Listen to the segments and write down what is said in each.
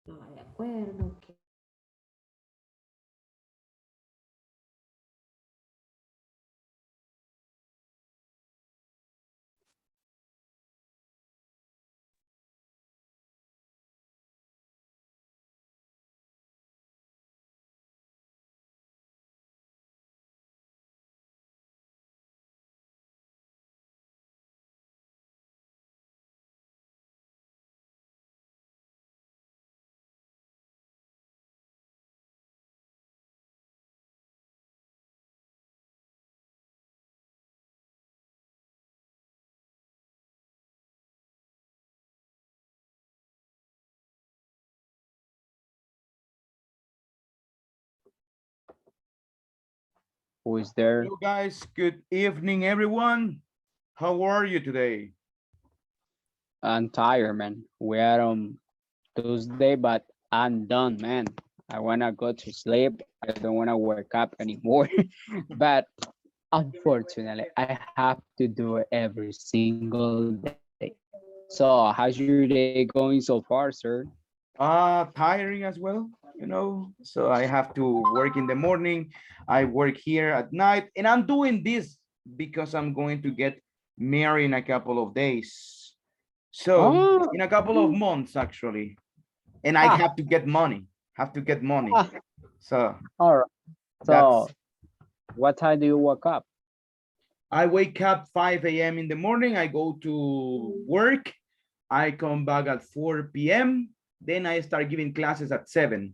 Ah, de acuerdo. Who is there? Hello, guys. Good evening, everyone. How are you today? I'm tired, man. We are on Tuesday, but I'm done, man. I wanna go to sleep. I don't wanna wake up anymore. But unfortunately, I have to do it every single day. So, how's your day going so far, sir? Tiring as well, So I have to work in the morning. I work here at night, and I'm doing this because I'm going to get married in a couple of days. So Oh, in a couple of months, actually, and I ah, have to get money. Have to get money. ah, So all right. that's. So, what time do you wake up? I wake up 5 a.m. in the morning. I go to work. I come back at 4 p.m. Then I start giving classes at 7.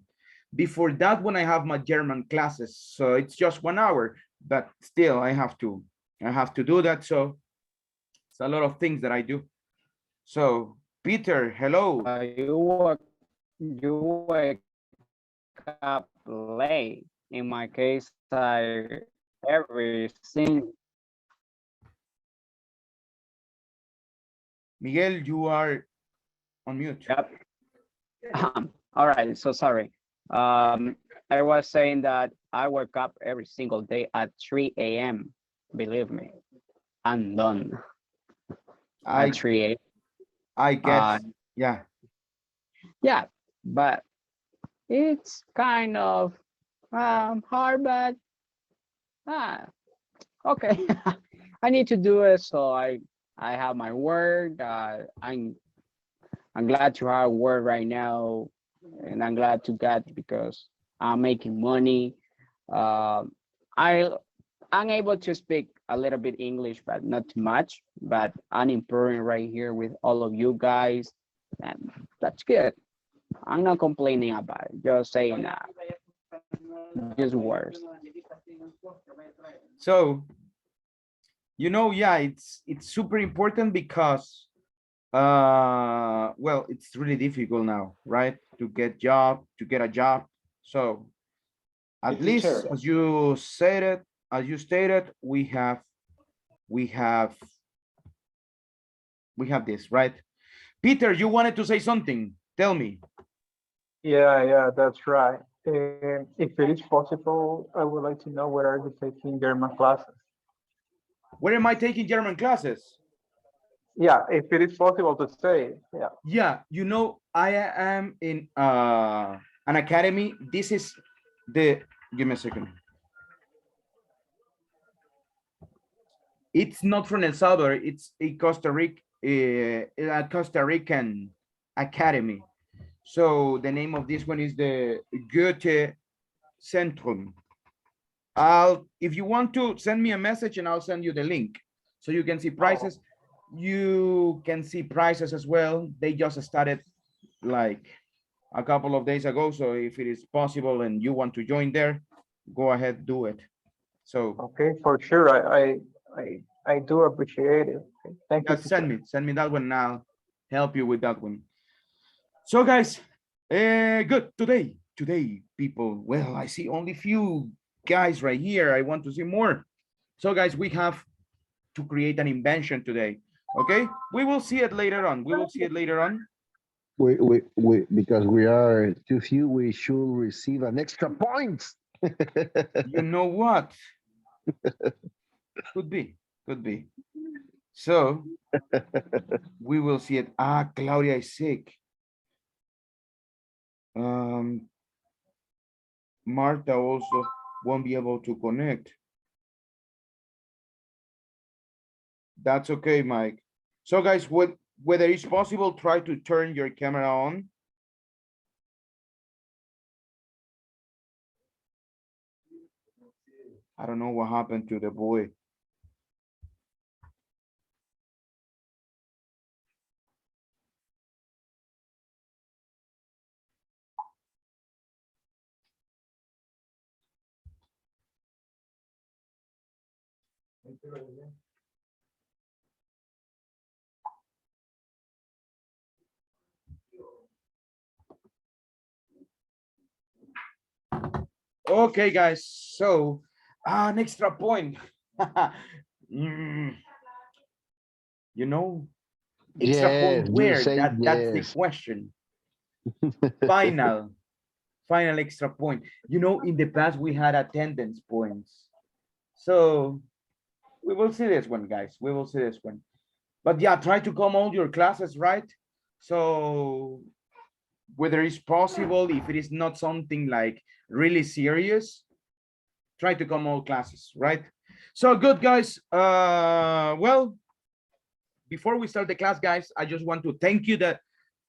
Before that, when I have my German classes, so it's just 1 hour, but still I have to do that. So it's a lot of things that I do. So Peter, hello. You wake up late. In my case, I every single. Miguel, you are on mute. Yep. All right. So sorry. I was saying that I wake up every single day at 3 a.m. Believe me, I'm done at I 3 a.m. I get, Uh, yeah. yeah, but it's kind of hard, but ah, okay. I need to do it, so I have my work. I'm glad to have work right now, and I'm glad to get because I'm making money. Um, I I'm able to speak a little bit English, but not too much. But I'm improving right here with all of you guys, and that's good. I'm not complaining about it. Just saying just words. So yeah, it's super important because well, it's really difficult now, right, to get a job. So Hey, at least teacher. as you stated, we have this, right? Peter, you wanted to say something. Tell me. Yeah, that's right. If it is possible, I would like to know where are you taking German classes? Where am I taking German classes? Yeah, if it is possible to say, yeah. Yeah, I am in an academy. This is the give me a second. It's not from El Salvador. It's a Costa Rican academy. So the name of this one is the Goethe Centrum. If you want to send me a message, and I'll send you the link so you can see Oh, prices. You can see prices as well. They just started like a couple of days ago. So if it is possible and you want to join there, go ahead, do it. So okay, for sure. I do appreciate it. Okay, thank you, just teacher. send me that one, and I'll help you with that one. So guys, good today, people. Well, I see only few guys right here. I want to see more. So guys, we have to create an invention today. Okay, we will see it later on. We will see it later on. Because we are too few, we should receive an extra point. You know what? Could be, could be. So we will see it. Claudia is sick. Um, Marta also won't be able to connect. That's okay, Mike. So guys, whether it's possible, try to turn your camera on. I don't know what happened to the boy. Okay, guys. So, an extra point. Mm, you know, extra Yes, point you where? say That's the yes. question. Final, final extra point. You know, in the past we had attendance points. So we will see this one, guys. We will see this one. But yeah, try to come all your classes, right? So whether it's possible, if it is not something like really serious, try to come all classes, right? So good, guys. Well, before we start the class, guys, I just want to thank you that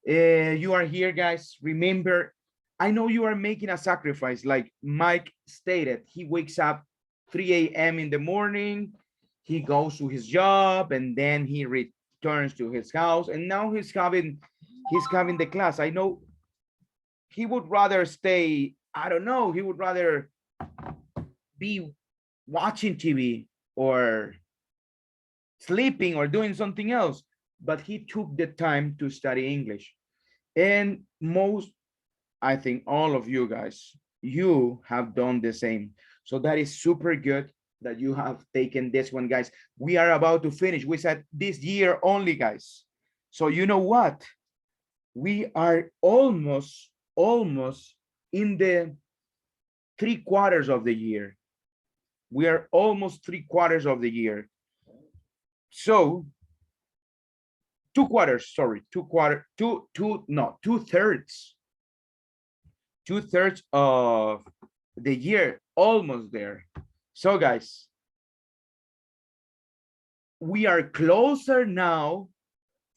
you are here, guys. Remember, I know you are making a sacrifice, like Mike stated. He wakes up 3 a.m. in the morning, he goes to his job, and then he returns to his house, and now he's having the class. I know he would rather stay, I don't know, he would rather be watching TV or sleeping or doing something else, but he took the time to study English. And most, I think all of you guys, you have done the same. So that is super good that you have taken this one, guys. We are about to finish. We said this year only, guys. So you know what? We are almost in the 3/4 of the year. We are almost 3/4 of the year. So 2/4, sorry, 2/4, no, 2/3, 2/3 of the year, almost there. So guys, we are closer now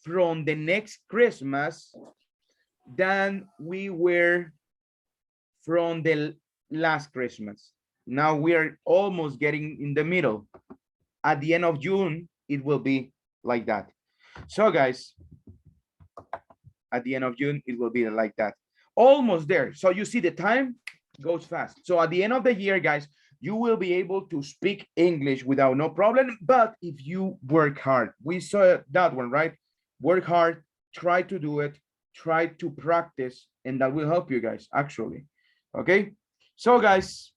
from the next Christmas than we were from the last Christmas. Now we are almost getting in the middle. At the end of June, it will be like that. So guys, at the end of June, it will be like that. Almost there. So you see the time goes fast. So at the end of the year, guys, you will be able to speak English without no problem. But if you work hard, we saw that one, right? Work hard, try to do it, try to practice, and that will help you guys actually. Okay. So guys,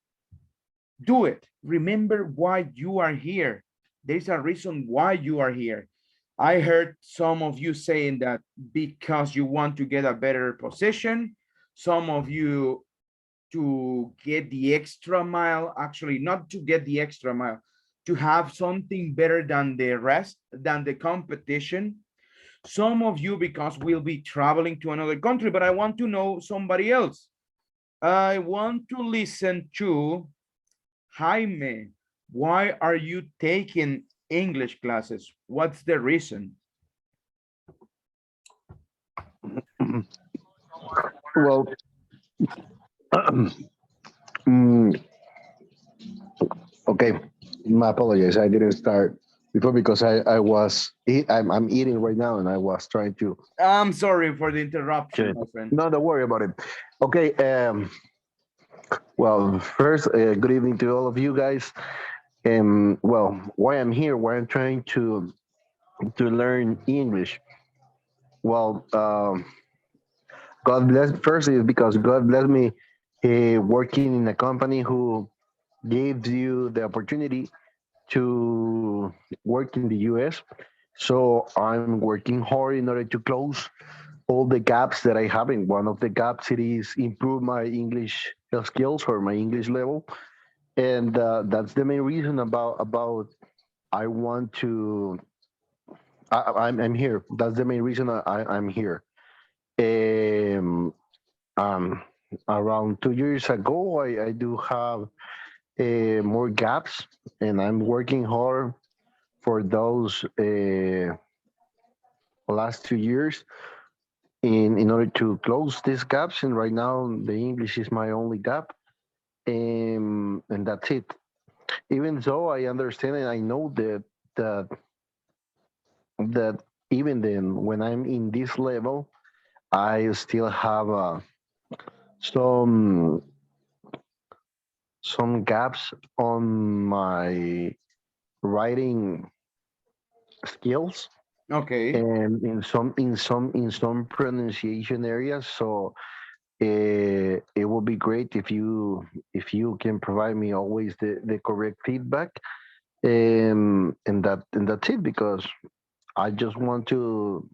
do it. Remember why you are here. There's a reason why you are here. I heard some of you saying that because you want to get a better position, some of you to get the extra mile, actually not to get the extra mile, to have something better than the rest, than the competition. Some of you because we'll be traveling to another country, but I want to know somebody else. I want to listen to Jaime. Why are you taking English classes? What's the reason? Well, mm, okay. My apologies. I didn't start before because I'm eating right now and I was trying to. I'm sorry for the interruption, Okay. my friend. No, don't worry about it. Okay. Well, first, good evening to all of you guys. Well, why I'm here, why I'm trying to learn English. Well, God bless. First is because God bless me working in a company who gives you the opportunity to work in the US. So I'm working hard in order to close all the gaps that I have. And one of the gaps it is improve my English skills or my English level. And that's the main reason about I want to. I'm here. That's the main reason I'm here. Um, um, around 2 years ago, I do have more gaps, and I'm working hard for those last 2 years in order to close these gaps. And right now, the English is my only gap, and that's it. Even though I understand and I know that that even then, when I'm in this level, I still have some some gaps on my writing skills Okay. and in some pronunciation areas. So it will be great if you can provide me always the correct feedback, and that's it, because I just want to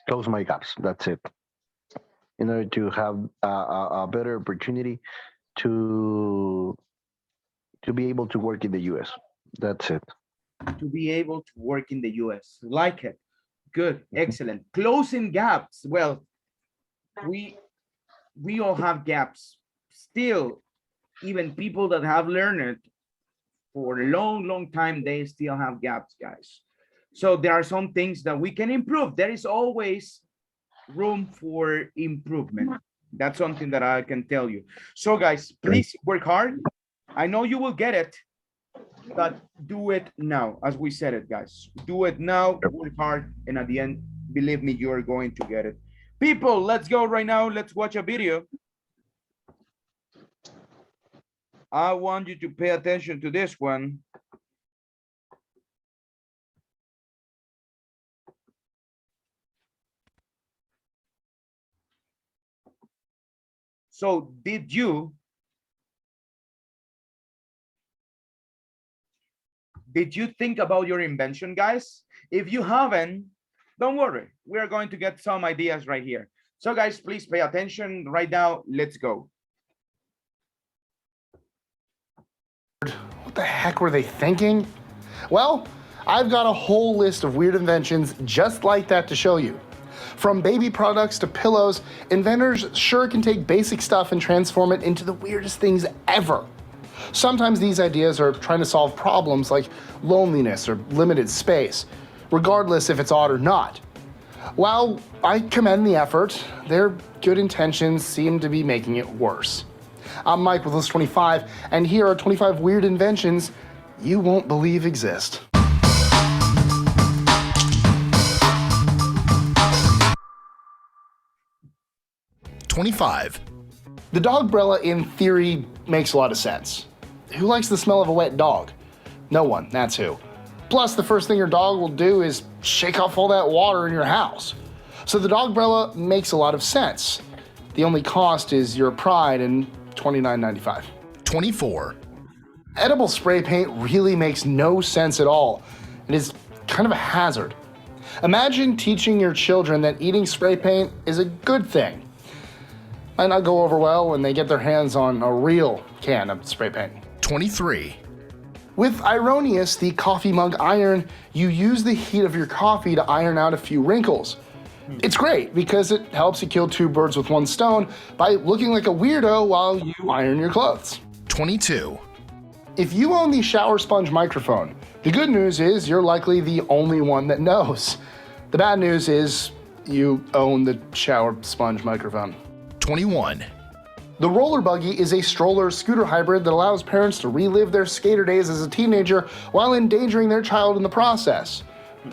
close my gaps. That's it, in order to have a better opportunity to to be able to work in the US. That's it. To be able to work in the US. Like it. Good. Excellent. Closing gaps. Well, we all have gaps. Still, even people that have learned for a long, long time, they still have gaps, guys. So there are some things that we can improve. There is always room for improvement. That's something that I can tell you. So guys, please work hard. I know you will get it, but do it now. As we said it, guys, do it now, work hard, and at the end, believe me, you're going to get it. People, let's go right now. Let's watch a video. I want you to pay attention to this one. So did you think about your invention, guys? If you haven't, don't worry. We are going to get some ideas right here. So guys, please pay attention right now. Let's go. What the heck were they thinking? Well, I've got a whole list of weird inventions just like that to show you. From baby products to pillows, inventors sure can take basic stuff and transform it into the weirdest things ever. Sometimes these ideas are trying to solve problems like loneliness or limited space, regardless if it's odd or not. While I commend the effort, their good intentions seem to be making it worse. I'm Mike with List 25, and here are 25 weird inventions you won't believe exist. #25. The dogbrella in theory makes a lot of sense. Who likes the smell of a wet dog? No one, that's who. Plus, the first thing your dog will do is shake off all that water in your house. So the dogbrella makes a lot of sense. The only cost is your pride and $29.95. #24. Edible spray paint really makes no sense at all. It is kind of a hazard. Imagine teaching your children that eating spray paint is a good thing. Might not go over well when they get their hands on a real can of spray paint. #23. With Ironius, the coffee mug iron, you use the heat of your coffee to iron out a few wrinkles. It's great because it helps you kill two birds with one stone by looking like a weirdo while you iron your clothes. #22. If you own the shower sponge microphone, the good news is you're likely the only one that knows. The bad news is you own the shower sponge microphone. #21. The roller buggy is a stroller scooter hybrid that allows parents to relive their skater days as a teenager while endangering their child in the process.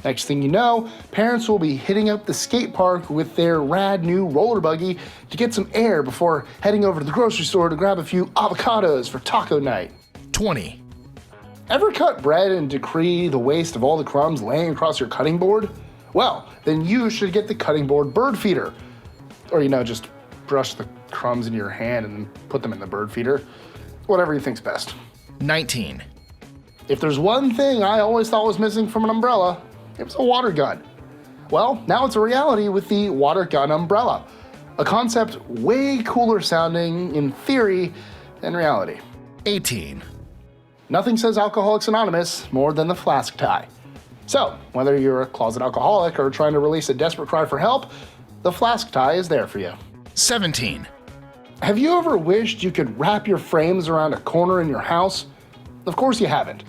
Next thing you know, parents will be hitting up the skate park with their rad new roller buggy to get some air before heading over to the grocery store to grab a few avocados for taco night. #20. Ever cut bread and decree the waste of all the crumbs laying across your cutting board? Well, then you should get the cutting board bird feeder. Or, just brush the crumbs into your hand and then put them in the bird feeder. Whatever you think's best. #19. If there's one thing I always thought was missing from an umbrella, it was a water gun. Well, now it's a reality with the water gun umbrella. A concept way cooler sounding in theory than reality. #18. Nothing says Alcoholics Anonymous more than the flask tie. So, whether you're a closet alcoholic or trying to release a desperate cry for help, the flask tie is there for you. 17. Have you ever wished you could wrap your frames around a corner in your house? Of course you haven't.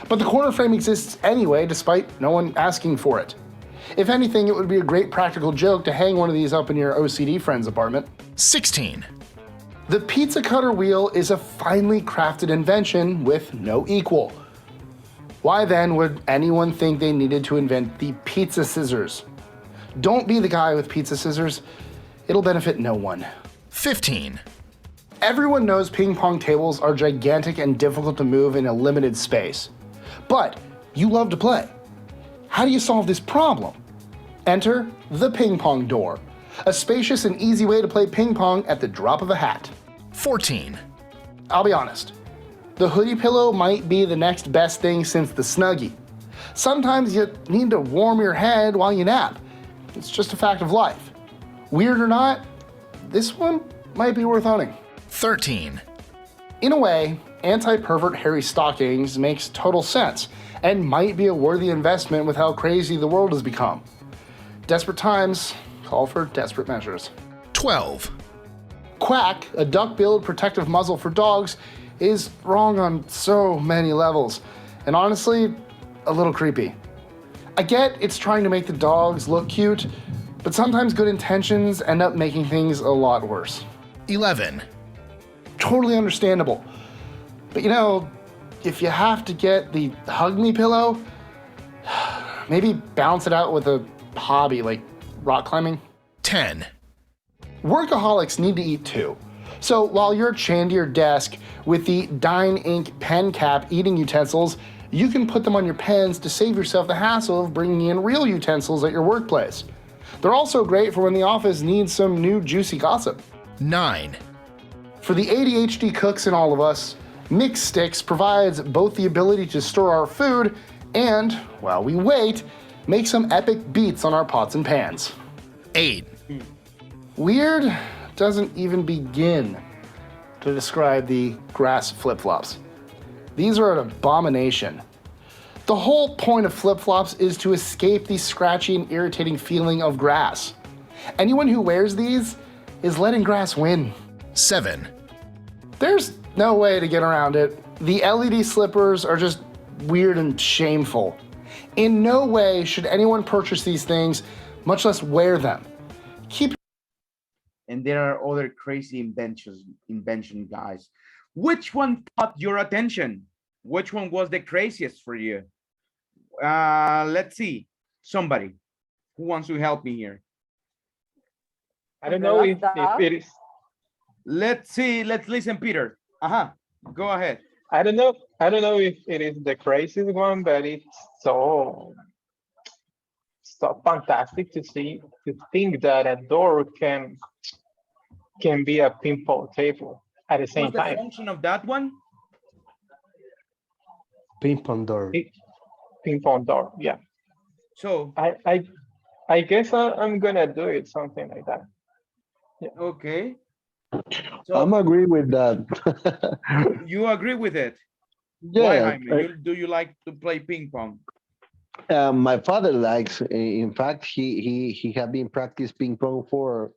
But the corner frame exists anyway, despite no one asking for it. If anything, it would be a great practical joke to hang one of these up in your OCD friend's apartment. 16. The pizza cutter wheel is a finely crafted invention with no equal. Why then would anyone think they needed to invent the pizza scissors? Don't be the guy with pizza scissors. It'll benefit no one. 15. Everyone knows ping pong tables are gigantic and difficult to move in a limited space. But you love to play. How do you solve this problem? Enter the ping pong door, a spacious and easy way to play ping pong at the drop of a hat. 14. I'll be honest. The hoodie pillow might be the next best thing since the Snuggie. Sometimes you need to warm your head while you nap. It's just a fact of life. Weird or not, this one might be worth owning. 13. In a way, anti-pervert hairy stockings makes total sense and might be a worthy investment with how crazy the world has become. Desperate times call for desperate measures. 12. Quack, a duck-billed protective muzzle for dogs, is wrong on so many levels, and honestly, a little creepy. I get it's trying to make the dogs look cute, but sometimes good intentions end up making things a lot worse. 11. Totally understandable. But you know, if you have to get the hug me pillow, maybe balance it out with a hobby like rock climbing. 10. Workaholics need to eat too. So while you're chained to your desk with the Dine Ink pen cap eating utensils, you can put them on your pens to save yourself the hassle of bringing in real utensils at your workplace. They're also great for when the office needs some new juicy gossip. 9. For the ADHD cooks in all of us, Mix Sticks provides both the ability to store our food and, while we wait, make some epic beats on our pots and pans. 8. Weird doesn't even begin to describe the grass flip-flops. These are an abomination. The whole point of flip-flops is to escape the scratchy and irritating feeling of grass. Anyone who wears these is letting grass win. 7. There's no way to get around it. The LED slippers are just weird and shameful. In no way should anyone purchase these things, much less wear them. And there are other crazy invention guys. Which one caught your attention? Which one was the craziest for you? Let's see. Somebody who wants to help me here. I don't know if it is. Let's see. Let's listen, Peter. Go ahead. I don't know if it is the craziest one, but it's so fantastic to think that a door can be a ping pong table at the same What's the time. function of that one? Ping pong door. Ping pong door, yeah. So I guess I'm gonna do it, something like that. Yeah. okay. So I'm agree with that. you agree with it? Yeah. Why, Jaime? Do you like to play ping pong? My father likes. In fact, he had been practice ping pong for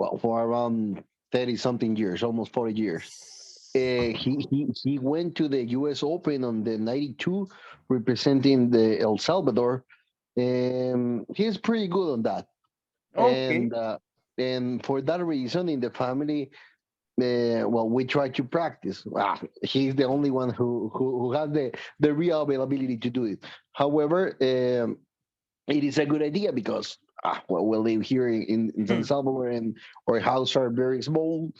around 30 something years, almost 40 years. He went to the U.S. Open on the '92, representing the El Salvador. He's pretty good on that. Okay. And for that reason, in the family, we try to practice. He's the only one who has the real availability to do it. However, it is a good idea because we live here in San Salvador and our houses are very small.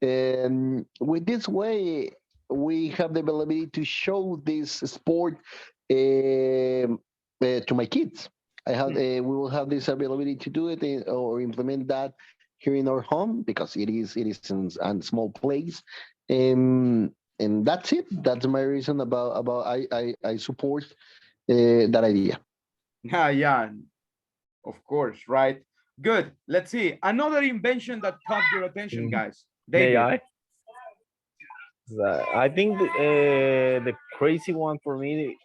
And with this way, we have the ability to show this sport to my kids. We will have this ability to do it or implement that here in our home because it is in a small place, and that's it. That's my reason about I support that idea. Yeah, of course, right? Good. Let's see. Another invention that caught your attention, guys. David. AI. I think the crazy one for me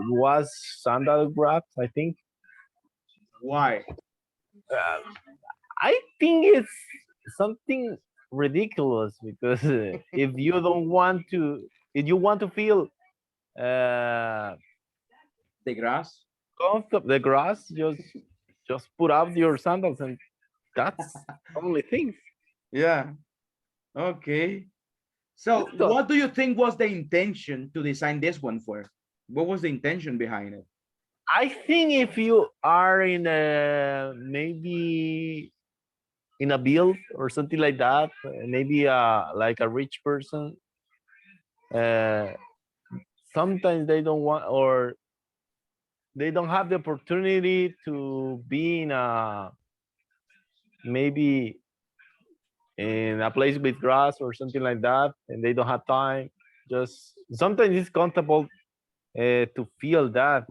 was sandal wraps. I think. Why? I think it's something ridiculous because if you don't want to, if you want to feel The grass. comfortable, the grass, just put out your sandals and that's only thing. Yeah. Okay. So So what do you think was the intention to design this one for? What was the intention behind it? I think if you are in a maybe in a build or something like that, maybe like a rich person, uh, sometimes they don't want or they don't have the opportunity to be in a maybe in a place with grass or something like that, and they don't have time. Just sometimes it's comfortable to feel that.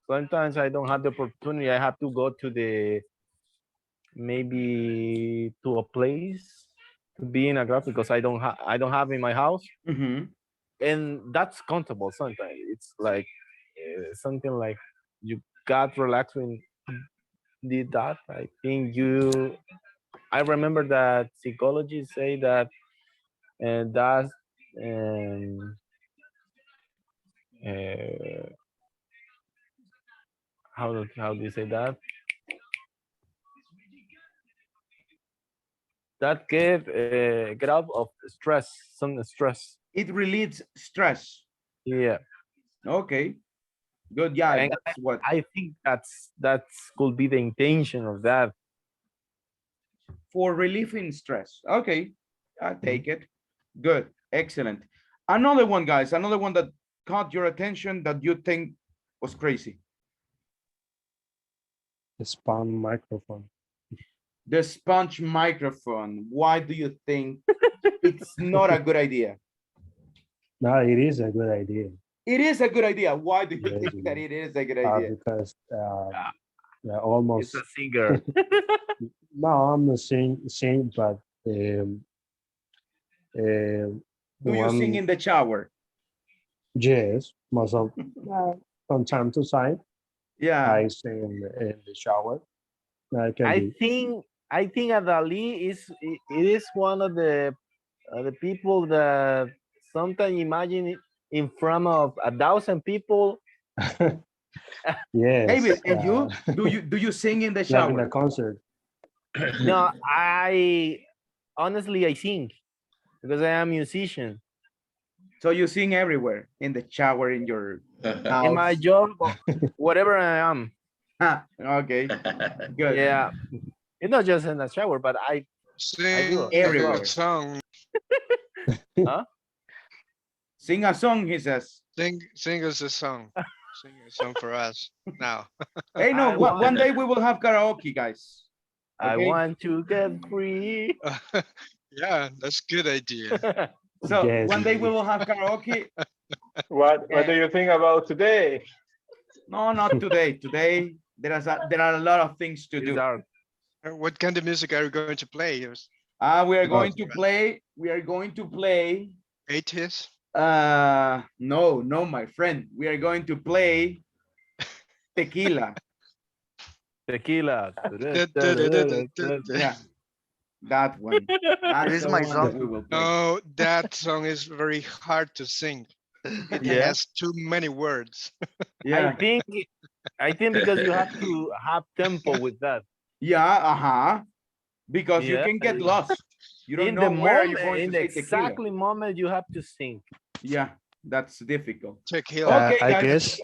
Sometimes I don't have the opportunity. I have to go to the maybe to a place to be in a grass because I don't have in my house, Mhm. and that's comfortable. Sometimes it's like something like you got relaxed when did that. I think you. I remember that psychologists say that, and that's um, uh, how do you say that? That get out of stress, some stress. It relieves stress. Yeah, Okay. Good. Yeah, and that's what I think that's could be the intention of that. for relieving stress. Okay. I take it. Good. Excellent. Another one, guys. Another one that caught your attention that you think was crazy. The spawn microphone. The sponge microphone. Why do you think it's not a good idea? No, it is a good idea. It is a good idea. Why do you Yes, think it that is. it is a good idea? Because Yeah, yeah, it's almost a singer. no, I'm not saying, but Do you sing in the shower? yes, most of from time to time Yeah. I sing in the shower. I can I be think I think Adali it is one of the people that sometimes imagine it in front of 1,000 people. yes, David, and you do you sing in the like in a shower? concert. No, I honestly I sing because I am a musician. So you sing everywhere in the shower, in your In my house. job, whatever I am. Okay, good. Yeah, it's not just in the shower, but I do Sing as Everywhere. well. a song. Huh? Sing a song, he says. Sing us a song. Sing a song for us now. Hey, no, I one want day we will have karaoke, guys. I Okay. want to get free. Yeah, that's good idea. So Yes, one day it we is. will have karaoke. What do you think about today? No, not today. Today there are a lot of things to It's do. dark. What kind of music are you going to play? We are Oh. going to play. We are going to play. 80s? No, my friend. We are going to play tequila. Tequila. Yeah, that one. That's is the my one that song. we will play. No, that song is very hard to sing. It Yeah. has too many words. Yeah, I think because you have to have tempo with that. yeah, because you Yeah. can get lost. You don't In know the where are you moment, going in to the say tequila. exactly moment you have to sing. Yeah, that's difficult. Tequila. Okay, I guys.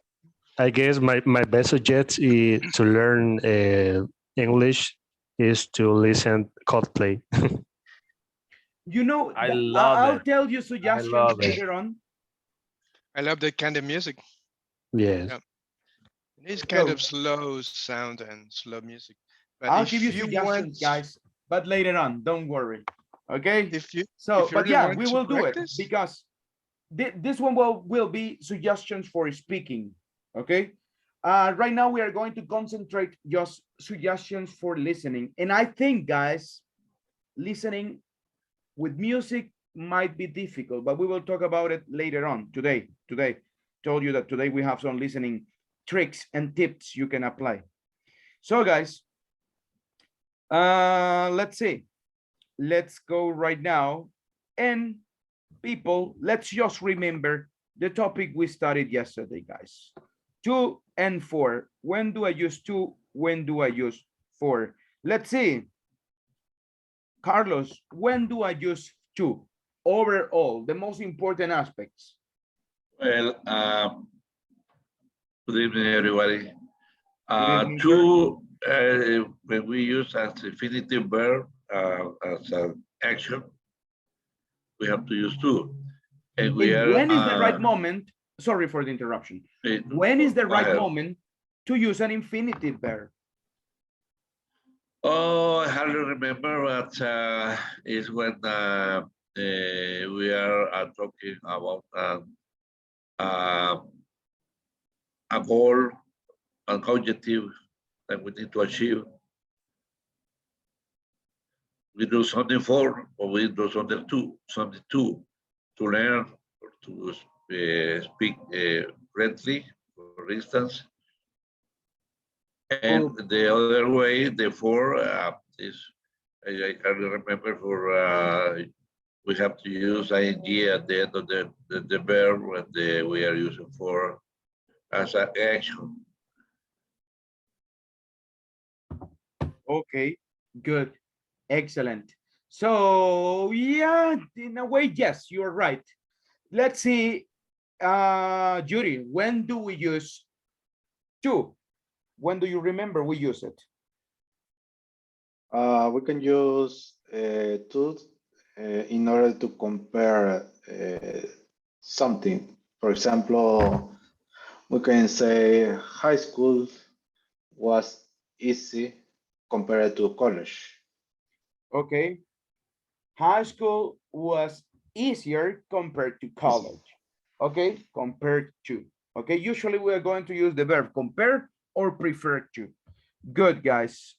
guess my best suggestion is to learn English is to listen Coldplay. You know, I love I'll it. tell you I suggestions love it. later on. I love that kind of music. Yes. Yeah. It's kind So of slow sound and slow music. But I'll if give you you suggestions, want, guys, but later on, don't worry. Okay. if you So, if you but really yeah, want we to will do it practice, because this one will be suggestions for speaking. Okay. Right now we are going to concentrate just suggestions for listening. And I think, guys, listening with music might be difficult, but we will talk about it later on today. Told you that today we have some listening tricks and tips you can apply. So, guys, let's see. let's go right now. And people, let's just remember the topic we studied yesterday, guys. 2 and 4. When do I use 2? When do I use 4? Let's see. Carlos, when do I use 2? Overall, the most important aspects. Well, good evening, everybody. Good evening, sir. Two, when we use as infinitive verb as an action, we have to use two. And we are. When is the right moment? Sorry for the interruption. When is the right moment to use an infinitive verb? Oh, I hardly remember, but is when we are talking about a goal, an objective that we need to achieve. We do something for, or we do something to learn, or to speak friendly, for instance. And the other way, the for is, I remember for, we have to use ing at the end of the verb when we are using for as an action. Okay, good, excellent. So yeah, in a way, yes, you're right. Let's see, Judy, when do we use to? When do you remember we use it? We can use to in order to compare something. For example, we can say high school was easy compared to college. Okay. High school was easier compared to college. Okay, compared to. Okay, usually we are going to use the verb compare or prefer to. Good, guys.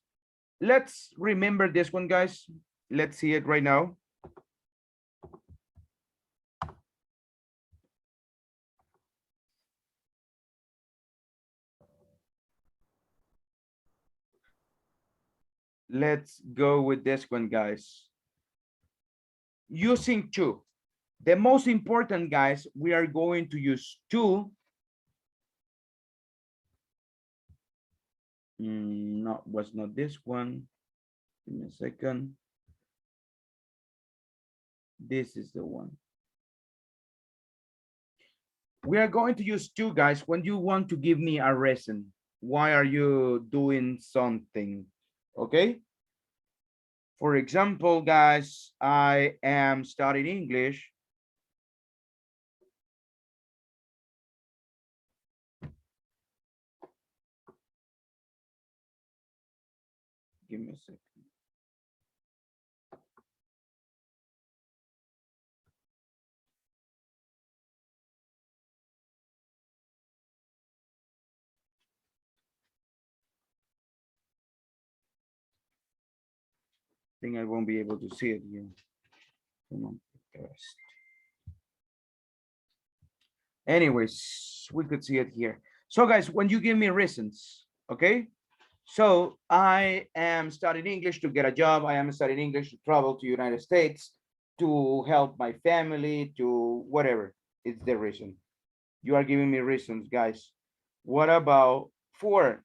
Let's remember this one, guys. Let's see it right now. Let's go with this one, guys. Using to. The most important, guys, we are going to use to. No, was not this one. Give me a second. This is the one. We are going to use to, guys, when you want to give me a reason. Why are you doing something? Okay. For example, guys, I am studying English. Give me a second. I think I won't be able to see it here. Come on, test. Anyways, we could see it here. So guys, when you give me reasons, okay? So I am studying English to get a job. I am studying English to travel to United States, to help my family, to whatever. It's the reason. You are giving me reasons, guys. What about for?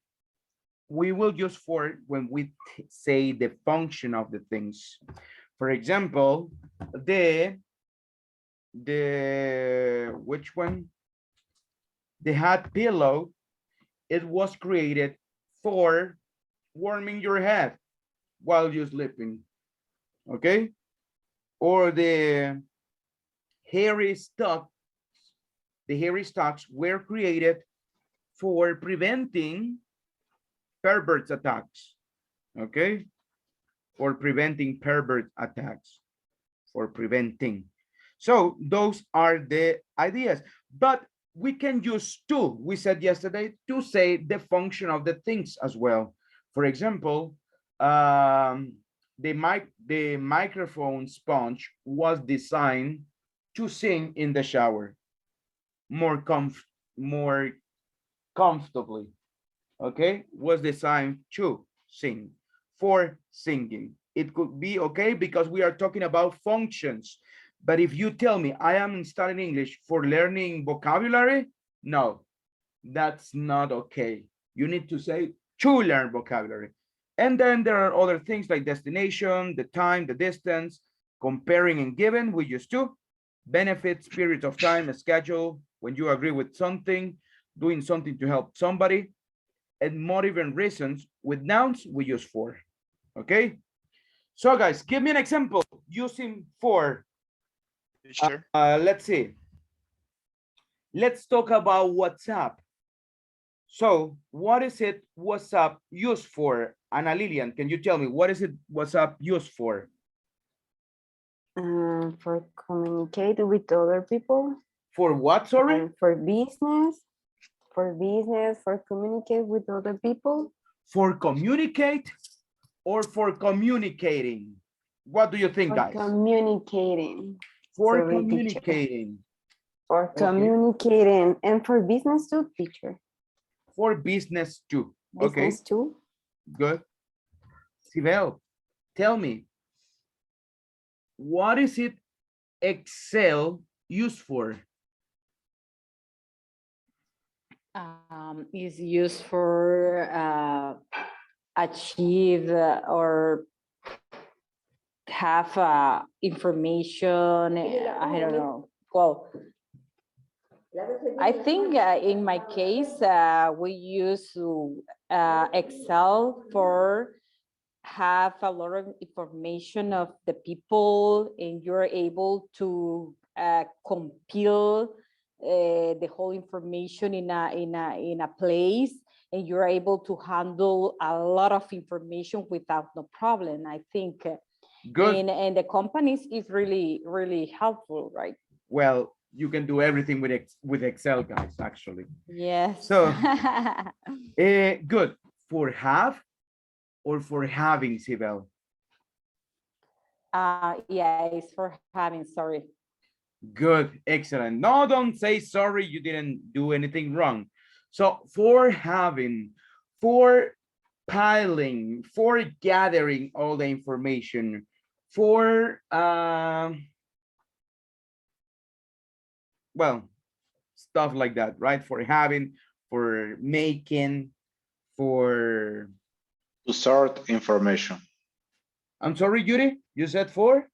We will use for when we say the function of the things. For example, which one? The hot pillow, it was created for warming your head while you're sleeping, okay? Or the hairy stalks were created for preventing perverts attacks, okay? For preventing pervert attacks, for preventing. So those are the ideas, but we can use to, we said yesterday, to say the function of the things as well. For example, the microphone sponge was designed to sing in the shower more comfortably, okay? Was designed to sing, for singing, it could be okay because we are talking about functions. But if you tell me I am studying English for learning vocabulary, no, that's not okay. You need to say to learn vocabulary. And then there are other things like destination, the time, the distance, comparing and giving, we use to. Benefits, period of time, a schedule, when you agree with something, doing something to help somebody, and motive and reasons, with nouns, we use for. Okay? So guys, give me an example using for. Teacher. Let's see. Let's talk about WhatsApp. So what is it WhatsApp used for? Ana Lilian, can you tell me what is it WhatsApp used for? For communicate with other people. For what, sorry? And for business, for communicate with other people. For communicate or for communicating? What do you think, For guys? communicating. For Sorry, teacher. communicating. For Okay. communicating and for business too, teacher. For business too. Okay, Business too. good. Sibel, tell me, what is it Excel used for? Is used for achieve or have information. I don't know. Well, I think in my case, we use Excel for have a lot of information of the people, and you're able to compile the whole information in a place, and you're able to handle a lot of information without no problem. I think Good. in the companies is really helpful, right? Well, you can do everything with Excel, guys, actually. Yes. So, good. For have or for having, Sibel? Yeah, it's for having, sorry. Good, excellent. No, don't say sorry, you didn't do anything wrong. So for having, for piling, for gathering all the information, for, well, stuff like that, right? For having, for making, for... To sort information. I'm sorry, Yuri, you said for?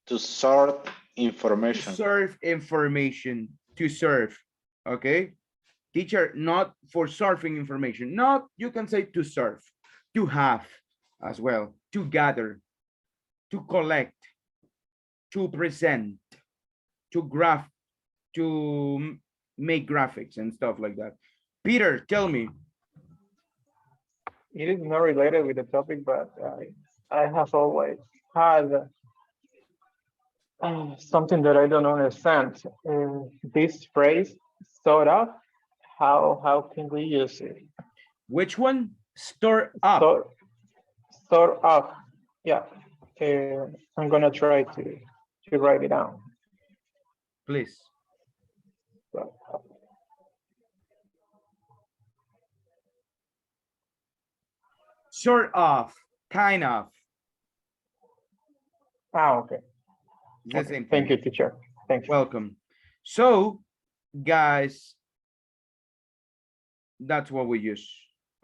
To sort To information. serve information, to serve, okay? Teacher, not for surfing information. Not, you can say to serve, to have as well, to gather, to collect, to present, to graph, to make graphics and stuff like that. Peter, tell me. It is not related with the topic, but I have always had something that I don't understand. This phrase, sort of, how can we use it? Which one? Store up. Sort of, yeah. I'm gonna try to write it down. Please. Sort of, kind of. Okay. The Okay. same Thank thing. you, teacher. Thank you. Welcome. So, guys, that's what we use,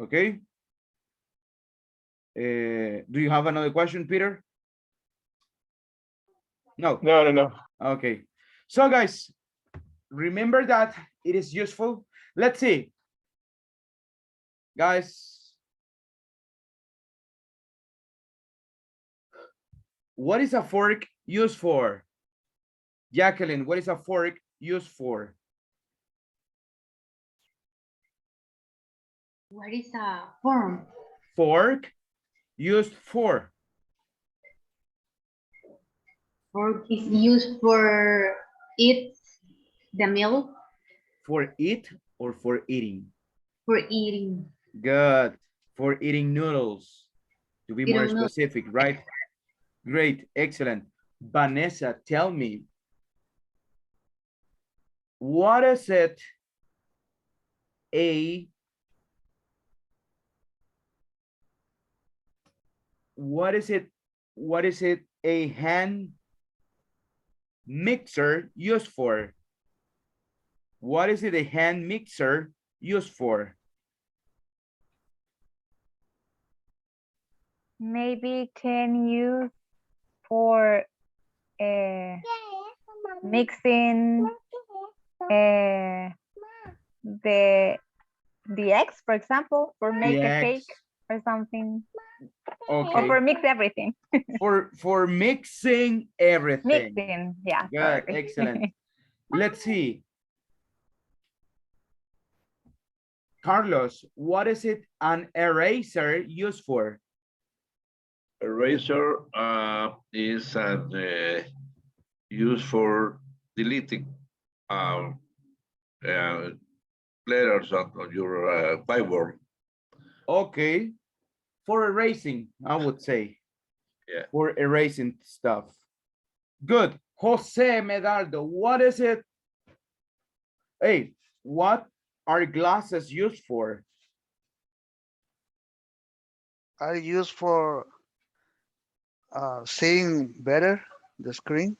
okay? Do you have another question, Peter? No. No. Okay. So, guys, remember that it is useful. Let's see. Guys, what is a fork used for? Jacqueline, what is a fork used for? What is a form? Fork used for? Fork is used for eat the meal. For eat or for eating? For eating. Good. For eating noodles. To be more Eating specific, right? Great, excellent. Vanessa, tell me, what is it what is it a hand mixer used for? What is it a hand mixer used for? Maybe can use for mixing the eggs, for example, for make a cake or something. Okay. Or for mix everything. For mixing everything. Mixing, yeah. Good, Sorry. excellent. Let's see. Carlos, what is it an eraser used for? Eraser is used for deleting letters on your whiteboard. Okay. For erasing, I would say. Yeah. For erasing stuff. Good. Jose Medaldo, what is it? Hey, what are glasses used for? Are used for seeing better the screen.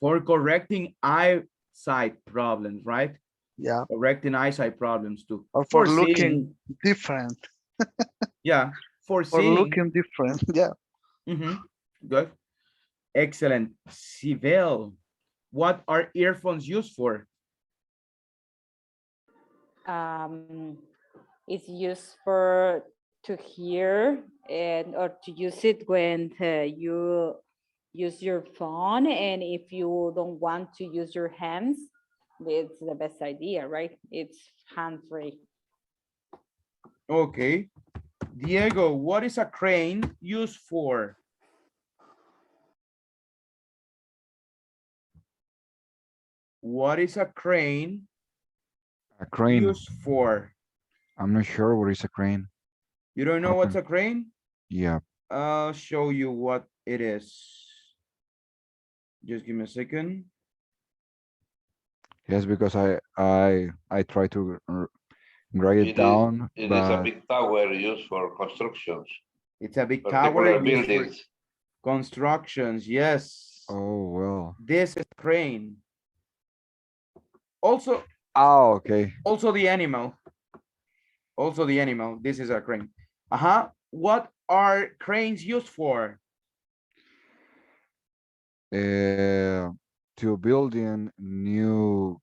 For correcting eyesight problems, right? Yeah. Correcting eyesight problems too. Or for looking seeing. different. Yeah. For For seeing. looking different. Yeah. Good. Excellent. Sibel, what are earphones used for? It's used for to hear and or to use it when you use your phone, and if you don't want to use your hands, it's the best idea, right? It's hand-free. Okay. Diego, what is a crane used for? What is a crane? A crane. Used for? I'm not sure what is a crane. You don't know what's a crane? Yeah. I'll show you what it is. Just give me a second. Yes, because I try to write it down. It is a big tower used for constructions. It's a big tower Particular used for buildings. constructions. Yes. Oh well. This is crane. Also. Oh, okay. Also the animal. Also the animal. This is a crane. What are cranes used for? To building new.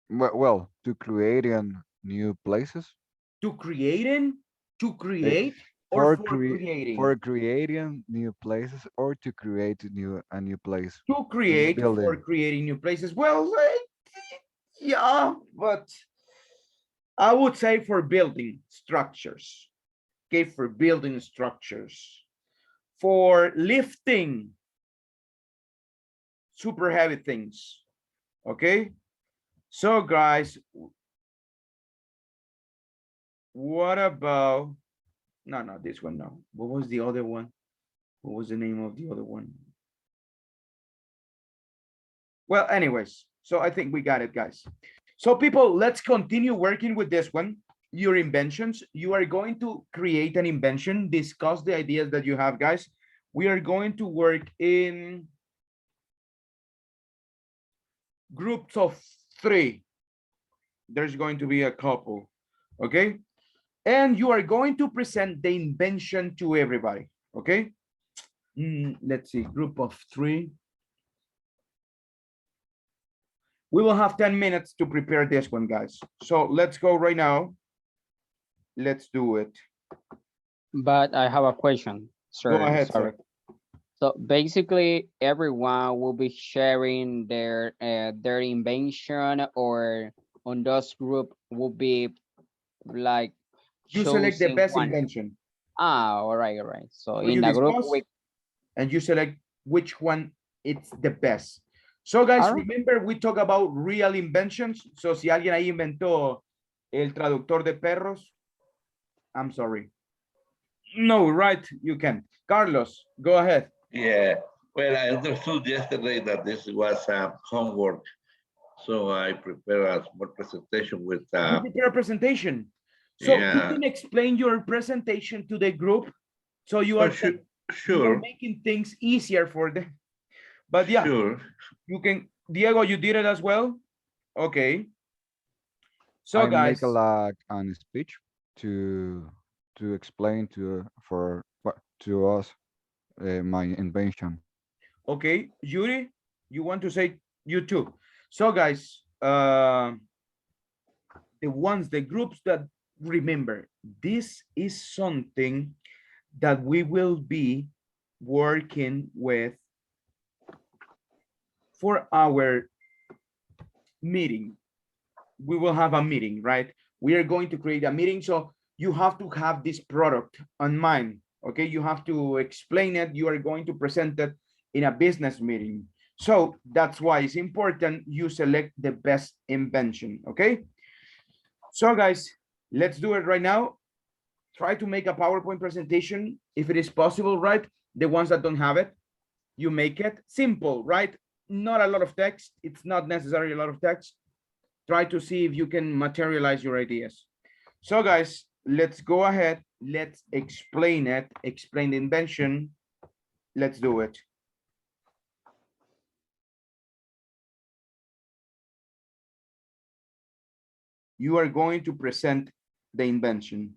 Well, to creating new places. To creating? To create? Or for creating? For creating new places or to create a new place. To create or creating new places. Well, yeah, but I would say for building structures. Okay, for building structures. For lifting super heavy things. Okay, so guys, what about, no, this one, no. What was the other one? What was the name of the other one? Well, anyways, so I think we got it, guys. So people, let's continue working with this one. Your inventions. You are going to create an invention, discuss the ideas that you have, guys. We are going to work in groups of 3. There's going to be a couple, okay? And you are going to present the invention to everybody, okay? Let's see, group of 3. We will have 10 minutes to prepare this one, guys. So let's go right now. Let's do it. But I have a question, sir. Go ahead, sorry. sir. So basically, everyone will be sharing their invention, or on those group will be like you select the best one. invention. All right. So in the group, and you select which one it's the best. So guys, remember we talk about real inventions. So si alguien ahí inventó el traductor de perros, I'm sorry. No, right, you can. Carlos, go ahead. Yeah, well, I understood yesterday that this was homework. So I prepared a small presentation with... You prepare a presentation. So you can explain your presentation to the group. So you are... You are Sure, making things easier for them. But yeah, sure. you can, Diego, you did it as well. Okay. So I make a guys, like an speech to explain to us my invention. okay, Yuri, you want to say you too. So guys, the groups that remember, this is something that we will be working with for our meeting. We will have a meeting, right? We are going to create a meeting. So you have to have this product on mind. Okay, you have to explain it. You are going to present it in a business meeting. So that's why it's important you select the best invention. Okay. So guys, let's do it right now. Try to make a PowerPoint presentation if it is possible, right? The ones that don't have it, you make it simple, right? Not a lot of text. It's not necessarily a lot of text. Try to see if you can materialize your ideas. So guys, let's go ahead. Let's explain it, explain the invention. Let's do it. You are going to present the invention.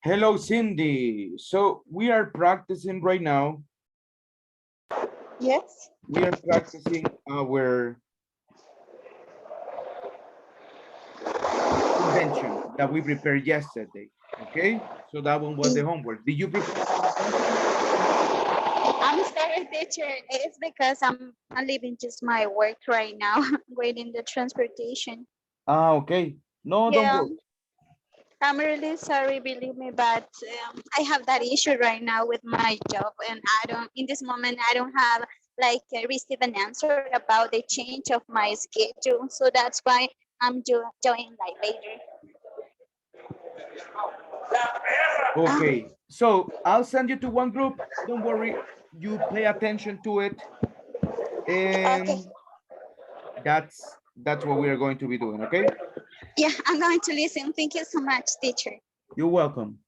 Hello, Cindy. So we are practicing right now. Yes. We are practicing our convention that we prepared yesterday. Okay, so that one was the homework. Did you prepare? I'm sorry, teacher. It's because I'm leaving just my work right now, waiting the transportation. Ah, okay. No, don't Yeah, worry. I'm really sorry, believe me, but I have that issue right now with my job, and in this moment, I don't have like receive an answer about the change of my schedule. So that's why I'm joining like later. Okay, so I'll send you to one group. Don't worry, you pay attention to it, and that's what we are going to be doing. Okay. Yeah, I'm going to listen. Thank you so much, teacher. You're welcome.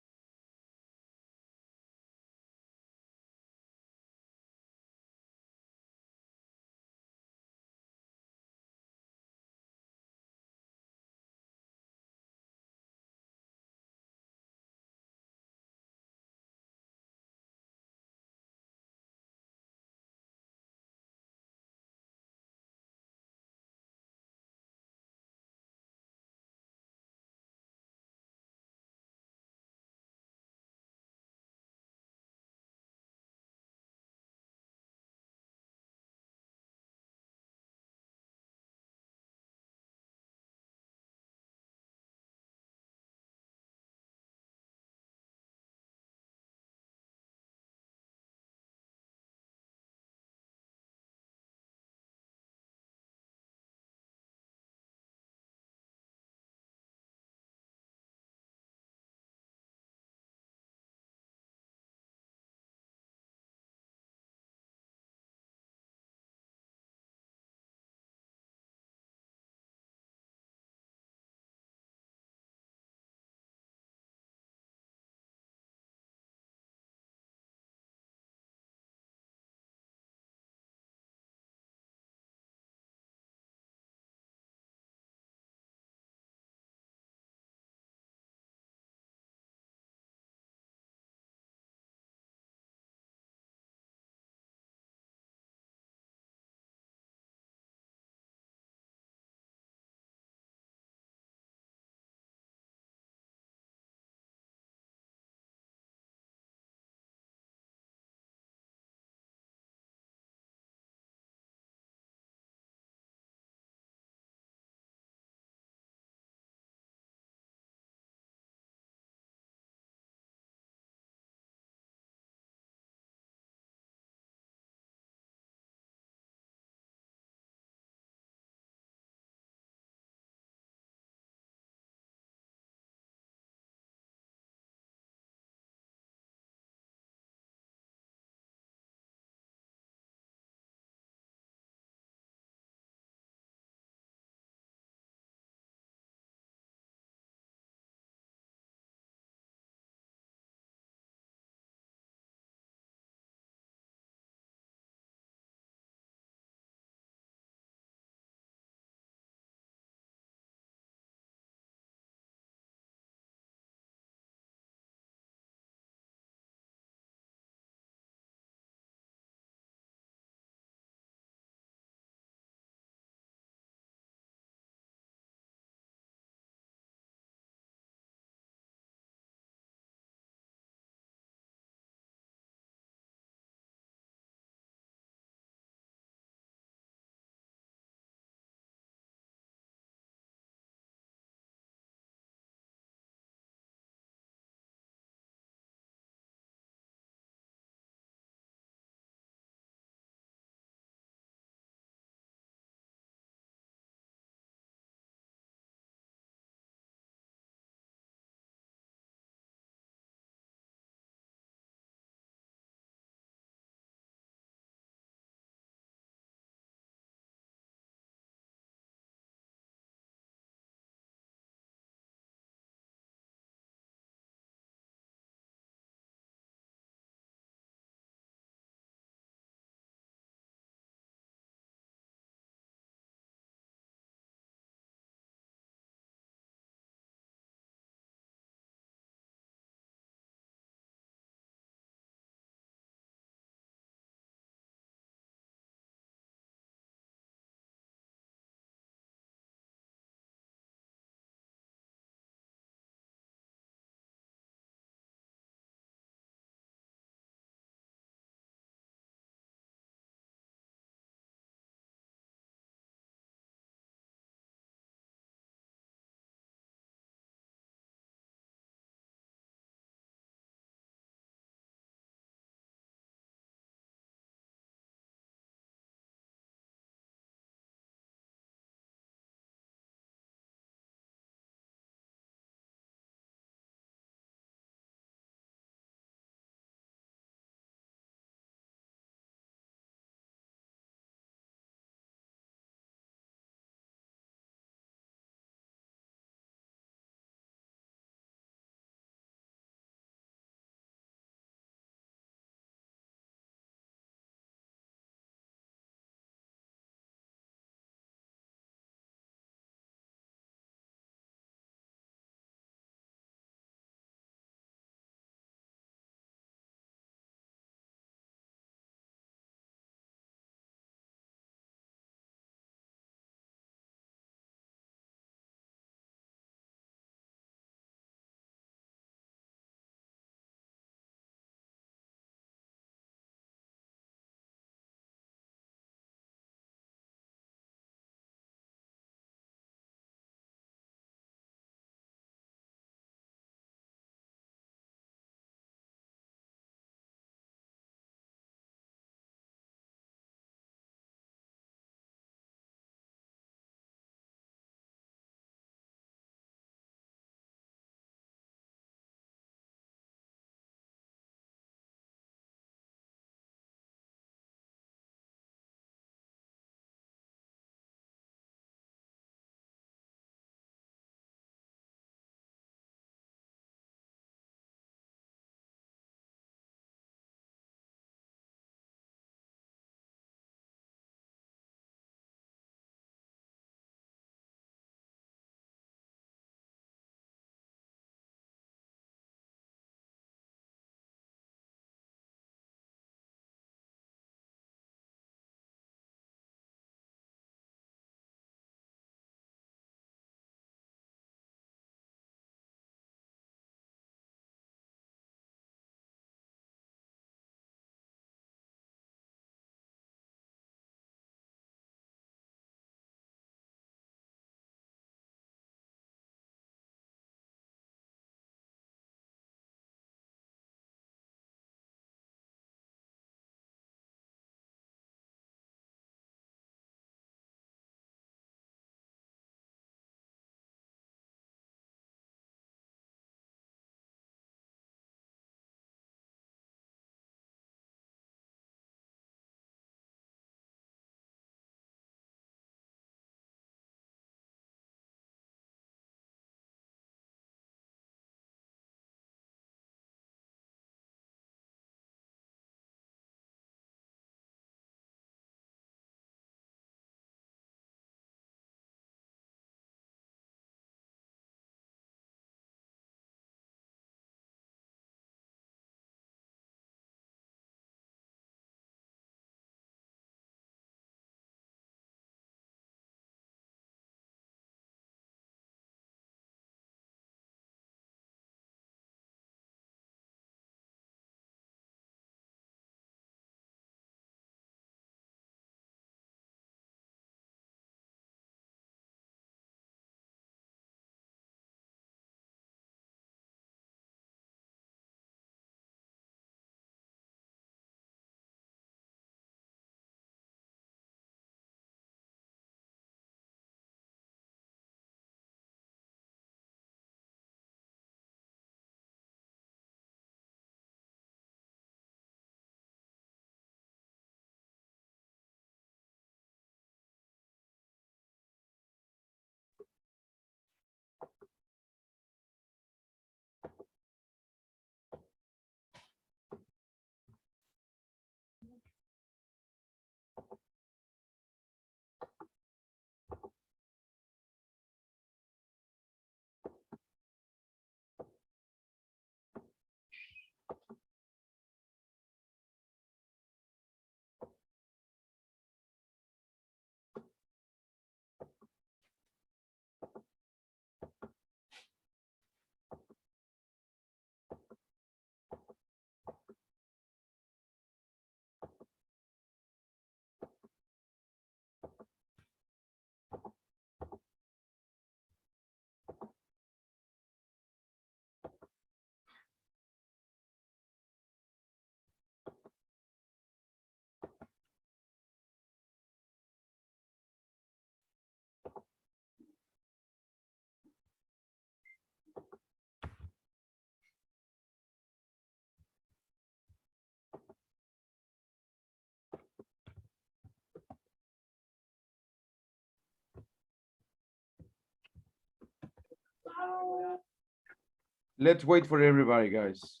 Let's wait for everybody, guys.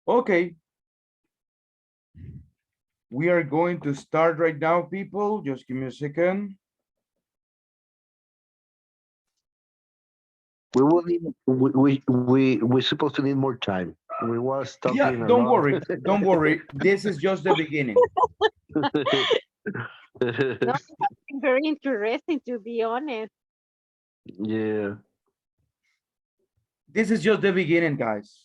Okay. We are going to start right now, people. Just give me a second. We will need, we're supposed to need more time. We was talking Yeah, a don't lot. worry. Don't worry. This is just the beginning. No, it's very interesting, to be honest. Yeah. This is just the beginning, guys.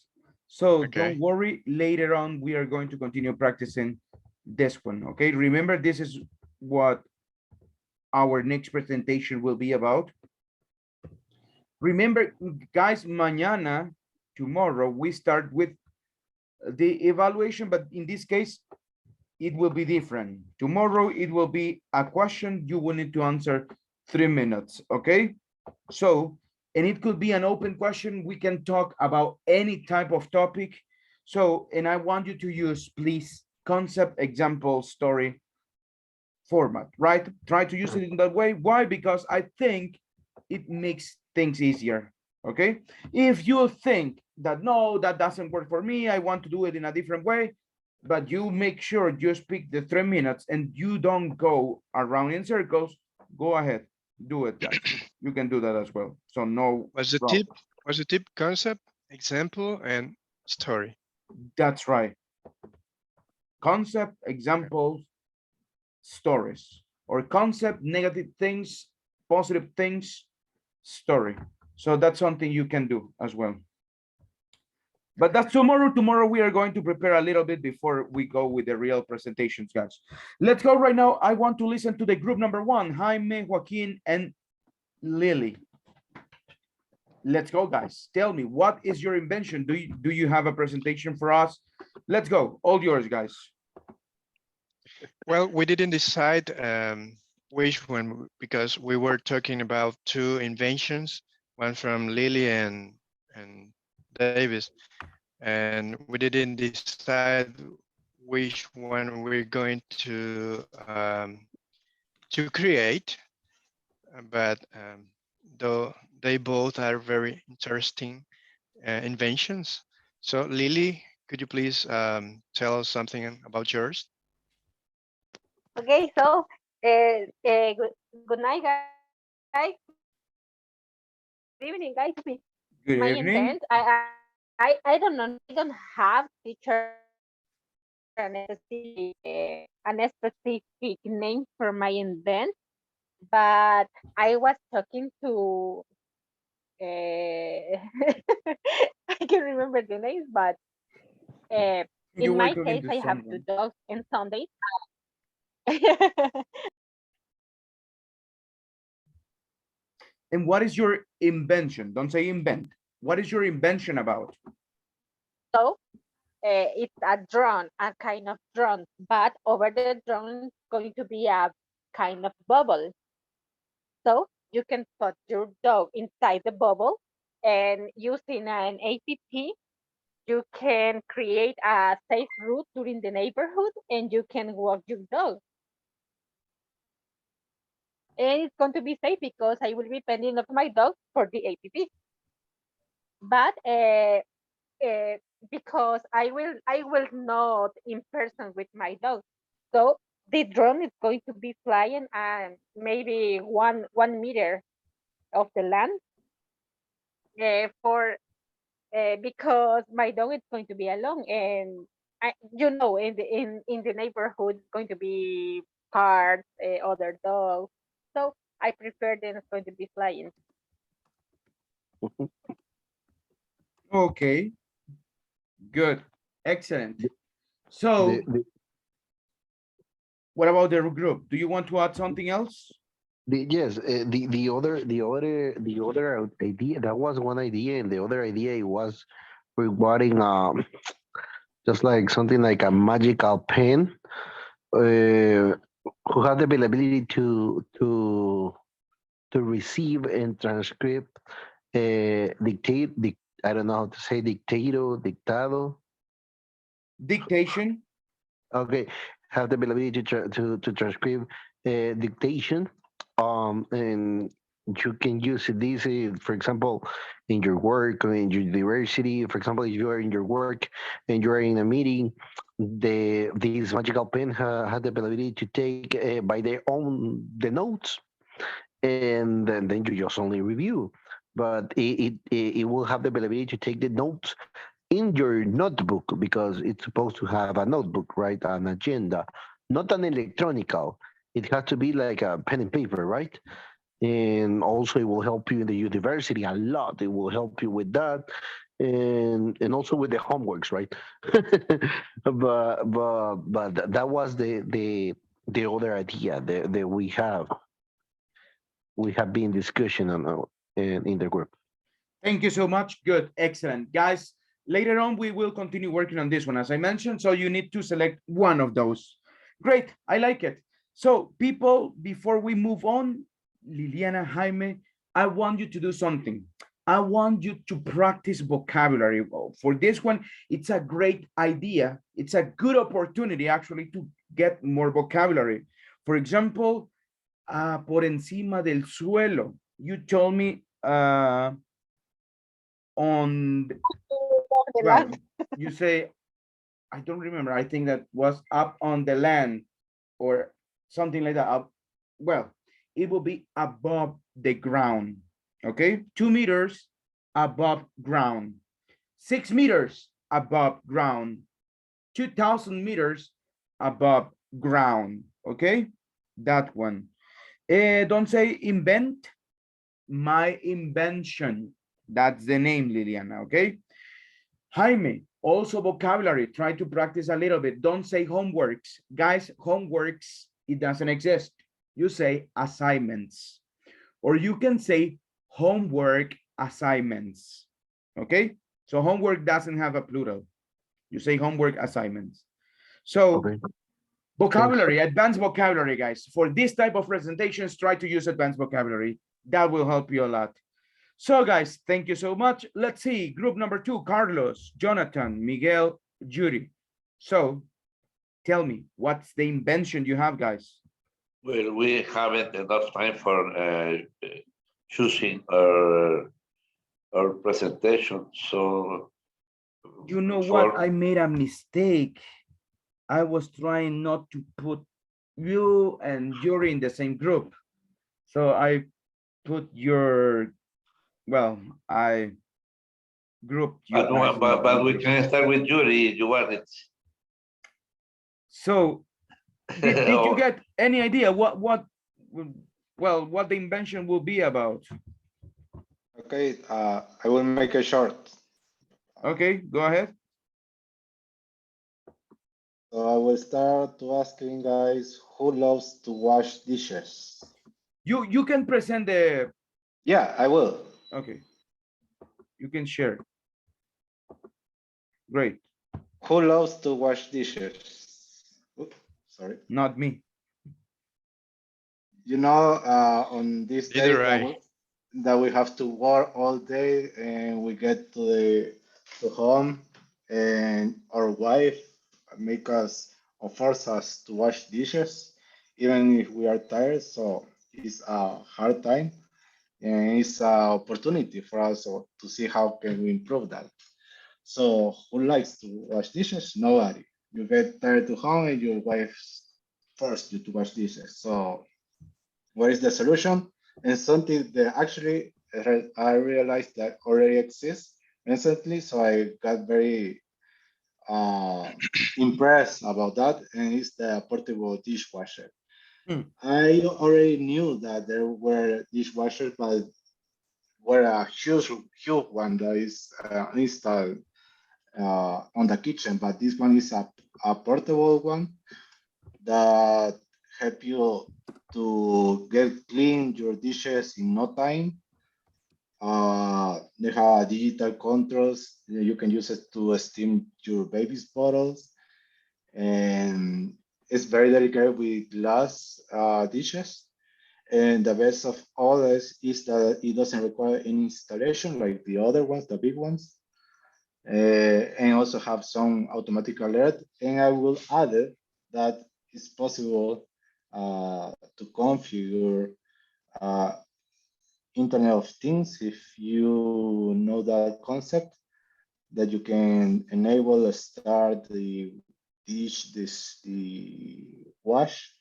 So Okay. don't worry. Later on, we are going to continue practicing this one. Okay. Remember, this is what our next presentation will be about. Remember, guys, mañana, tomorrow, we start with the evaluation, but in this case, it will be different. Tomorrow, it will be a question you will need to answer 3 minutes, okay? So, and it could be an open question. We can talk about any type of topic. So, and I want you to use, please, concept, example, story format, right? Try to use it in that way. Why? Because I think it makes things easier, okay? If you think that, no, that doesn't work for me, I want to do it in a different way, but you make sure you speak the 3 minutes and you don't go around in circles, go ahead, do it, guys. You can do that as well. So no What's the problem. tip? What's the tip? Concept, example, and story. That's right. Concept, examples, stories, or concept, negative things, positive things, story. So that's something you can do as well. But that's tomorrow. Tomorrow we are going to prepare a little bit before we go with the real presentations, guys. Let's go right now. I want to listen to the group number 1, Jaime, Joaquin, and Lily. Let's go, guys. Tell me, what is your invention? Do you have a presentation for us? Let's go. All yours, guys. Well, we didn't decide which one because we were talking about 2 inventions, one from Lily and Davis, and we didn't decide which one we're going to create, but though they both are very interesting inventions. So Lily, could you please tell us something about yours? Okay, so good night, guys. Good evening, guys. Good My evening. invent, I don't know. I don't have teacher an specific name for my invent, but I was talking to I can't remember the names, but You in were my talking case, to I have 2 someone. dogs and Sundays. And what is your invention? Don't say invent. What is your invention about? So it's a drone, a kind of drone, but over the drone is going to be a kind of bubble. So you can put your dog inside the bubble, and using an app, you can create a safe route during the neighborhood, and you can walk your dog. And it's going to be safe because I will be depending on my dog for the app. But because I will not in person with my dog, so the drone is going to be flying and maybe one meter of the land for because my dog is going to be alone, and in the neighborhood it's going to be cars, other dogs, so I prefer them it's going to be flying. Okay. Good. Excellent. So what about the group? Do you want to add something else? The other idea, that was one idea, and the other idea was regarding just like something like a magical pen, who have the ability to receive and transcribe, I don't know how to say dictado. Dictation. Okay, have the ability to transcribe dictation, and you can use this, for example, in your work or in your university. For example, if you are in your work and you are in a meeting, this magical pen has the ability to take by their own the notes, and then you just only review. But it will have the ability to take the notes in your notebook, because it's supposed to have a notebook, right? An agenda, not an electronical. It has to be like a pen and paper, right? And also it will help you in the university a lot. It will help you with that, and also with the homeworks, right? But that was the other idea that we have been discussion on in the group. Thank you so much. Good. Excellent. Guys, later on, we will continue working on this one, as I mentioned. So you need to select one of those. Great. I like it. So people, before we move on, Liliana, Jaime, I want you to do something. I want you to practice vocabulary. For this one, it's a great idea. It's a good opportunity, actually, to get more vocabulary. For example, por encima del suelo. You told me on the, well, you say, I don't remember. I think that was up on the land or something like that. Up, well, it will be above the ground. Okay, 2 meters above ground, 6 meters above ground, 2,000 meters above ground. Okay, that one. Don't say invent, my invention. That's the name, Liliana, okay? Jaime, also vocabulary. Try to practice a little bit. Don't say homeworks. Guys, homeworks, it doesn't exist. You say assignments. Or you can say homework assignments, okay? So homework doesn't have a plural. You say homework assignments. So Okay. vocabulary, advanced vocabulary, guys. For this type of presentations, try to use advanced vocabulary. That will help you a lot. So guys, thank you so much. Let's see, group number 2, Carlos, Jonathan, Miguel, Judy. So tell me, what's the invention you have, guys? Well, we haven't enough time for choosing our presentation. So you know what? I made a mistake. I was trying not to put you and Yuri in the same group. So I put your, well, I grouped you. But we can start with Yuri if you want it. So did you get any idea what the invention will be about? Okay, I will make it short. Okay, go ahead. So I will start to asking guys who loves to wash dishes. You can present the. Yeah, I will. Okay. You can share. Great. Who loves to wash dishes? Oops, sorry. Not me. You know, on this day that we have to work all day and we get to home and our wife make us or force us to wash dishes, even if we are tired. So it's a hard time and it's an opportunity for us to see how can we improve that. So who likes to wash dishes? Nobody. You get tired to home and your wife forced you to wash dishes. So what is the solution? And something that actually I realized that already exists recently. So I got very impressed about that, and it's the portable dishwasher. I already knew that there were dishwashers, but were a huge one that is installed on the kitchen. But this one is a portable one that help you to get clean your dishes in no time. They have digital controls. You can use it to steam your baby's bottles. And it's very delicate with glass dishes. And the best of all is that it doesn't require any installation like the other ones, the big ones. And also have some automatic alert. And I will add it that it's possible to configure Internet of Things if you know that concept, that you can enable or start the wash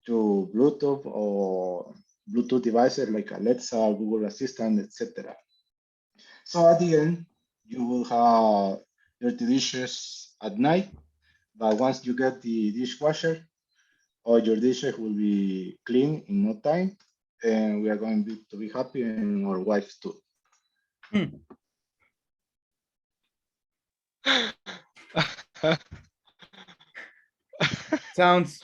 to Bluetooth or Bluetooth devices like Alexa, Google Assistant, etc. So at the end, you will have dirty dishes at night, but once you get the dishwasher, all your dishes will be clean in no time, and we are going to be happy, and our wives too. Sounds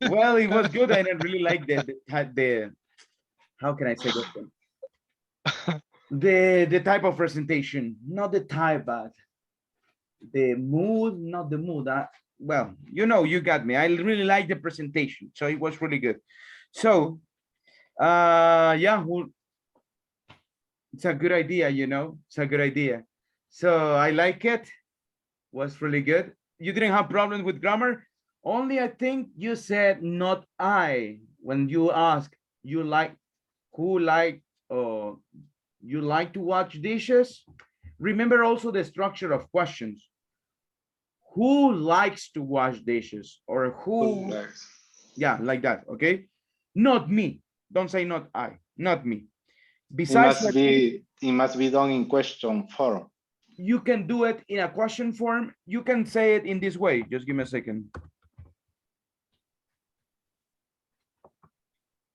well. It was good. I didn't really like the how can I say this one? The type of presentation, not the type, but the mood, not the mood. Well, you know, you got me. I really like the presentation, so it was really good. So, yeah, it's a good idea, you know. It's a good idea. So I like it. Was really good. You didn't have problems with grammar. Only I think you said not I when you ask you like who like you like to watch dishes. Remember also the structure of questions. Who likes to wash dishes or who yeah, like that. Okay, not me. Don't say not I, not me. Besides it must be done in question form. You can do it in a question form. You can say it in this way. Just give me a second.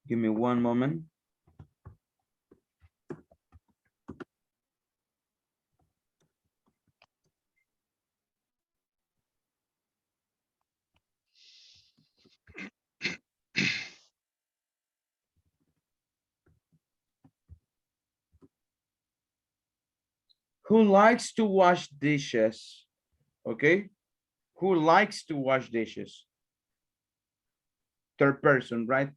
Give me one moment. Who likes to wash dishes? Okay. Who likes to wash dishes? Third person, right?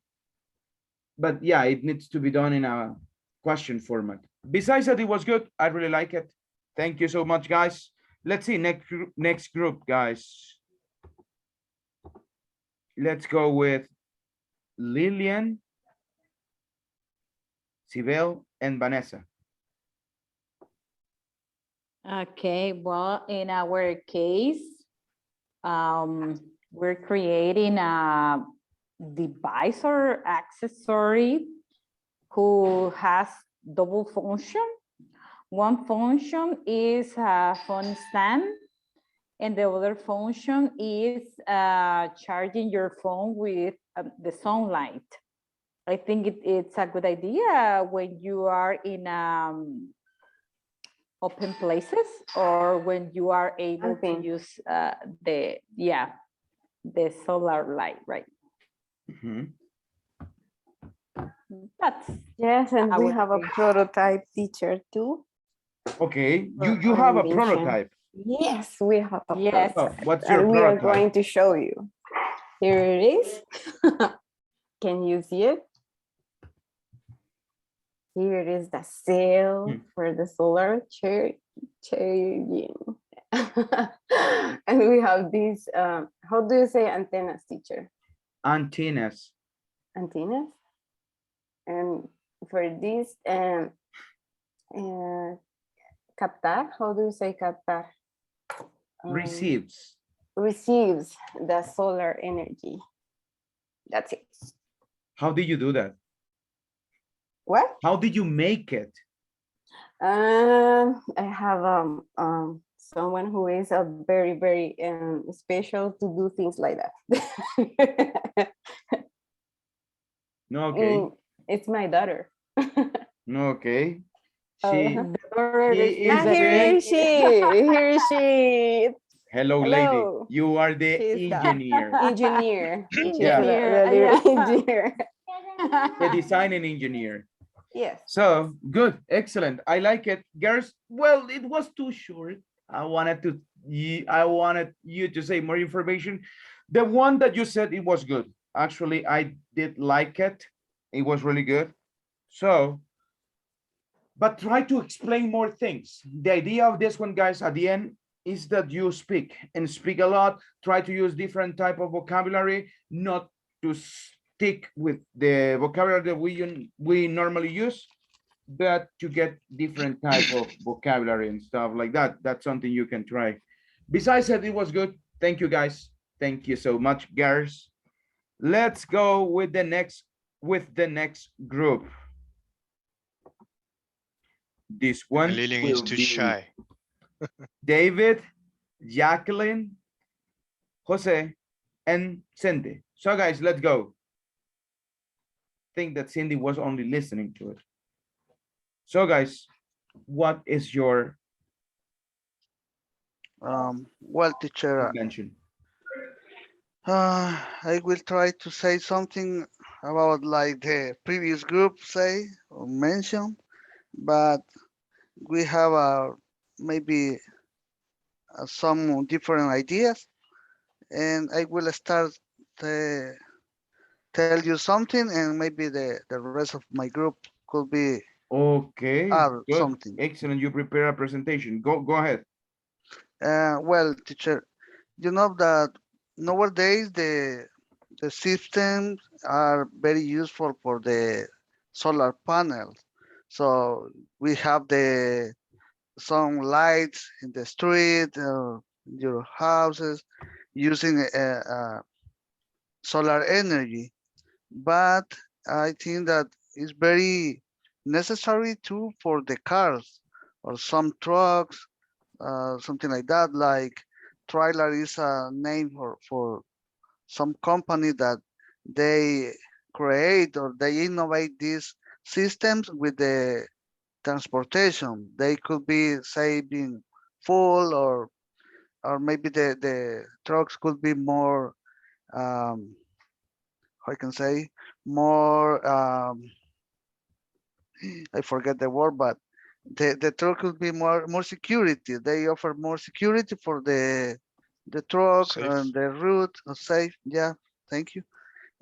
But yeah, it needs to be done in a question format. Besides that, it was good. I really like it. Thank you so much, guys. Let's see next group, guys. Let's go with Lillian, Sibel, and Vanessa. Okay, well, in our case, we're creating a device or accessory who has double function. One function is a phone stand, and the other function is charging your phone with the sunlight. I think it's a good idea when you are in open places or when you are able to use the solar light, right? That's yes, and we have a prototype teacher too. Okay, you have a prototype. Yes, we have a yes. prototype. What's your and we prototype? are going to show you. Here it is. Can you see it? Here it is the cell for the solar charging. And we have these, how do you say antennas, teacher? Antennas. Antennas. And for this, captar, how do you say captar? Receives. Receives the solar energy. That's it. How did you do that? What? How did you make it? I have someone who is a very special to do things like that. No, okay. It's my daughter. No, okay. Here She is she. Hello, lady. Hello. You are the She's the engineer. engineer. She's Yeah. the engineer. The designing engineer. Yes. So good, excellent. I like it, girls. Well, it was too short. I wanted you to say more information. The one that you said, it was good. Actually, I did like it. It was really good. So, but try to explain more things. The idea of this one, guys, at the end is that you speak and speak a lot. Try to use different type of vocabulary, not to stick with the vocabulary that we normally use, but to get different type of vocabulary and stuff like that. That's something you can try. Besides that, it was good. Thank you, guys. Thank you so much, girls. Let's go with the next group. This one Lilian will is too be shy. David, Jacqueline, Jose, and Cindy. So guys, let's go. Think that Cindy was only listening to it. So guys, what is your well, teacher, invention? I will try to say something about like the previous group say or mention, but we have maybe some different ideas, and I will start to tell you something, and maybe the rest of my group could be Okay, add good, something. excellent. You prepare a presentation. Go ahead. Well, teacher, you know that nowadays the systems are very useful for the solar panels. So we have some lights in the street, your houses, using solar energy. But I think that it's very necessary too for the cars or some trucks, something like that. Like trailer is a name for some company that they create or they innovate these systems with the transportation. They could be saving fuel, or maybe the trucks could be more how I can say more I forget the word, but the truck could be more security. They offer more security for the truck Safe. and the route safe. Yeah, thank you.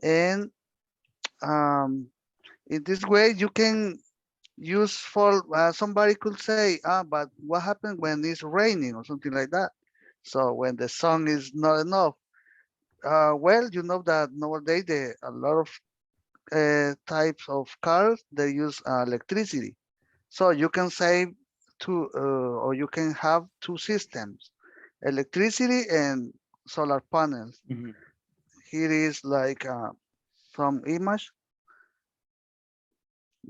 And in this way you can use for somebody could say, but what happens when it's raining or something like that? So when the sun is not enough, well, you know that nowadays a lot of types of cars they use electricity, so you can save two or you can have two systems, electricity and solar panels. Mhm. Here is like some image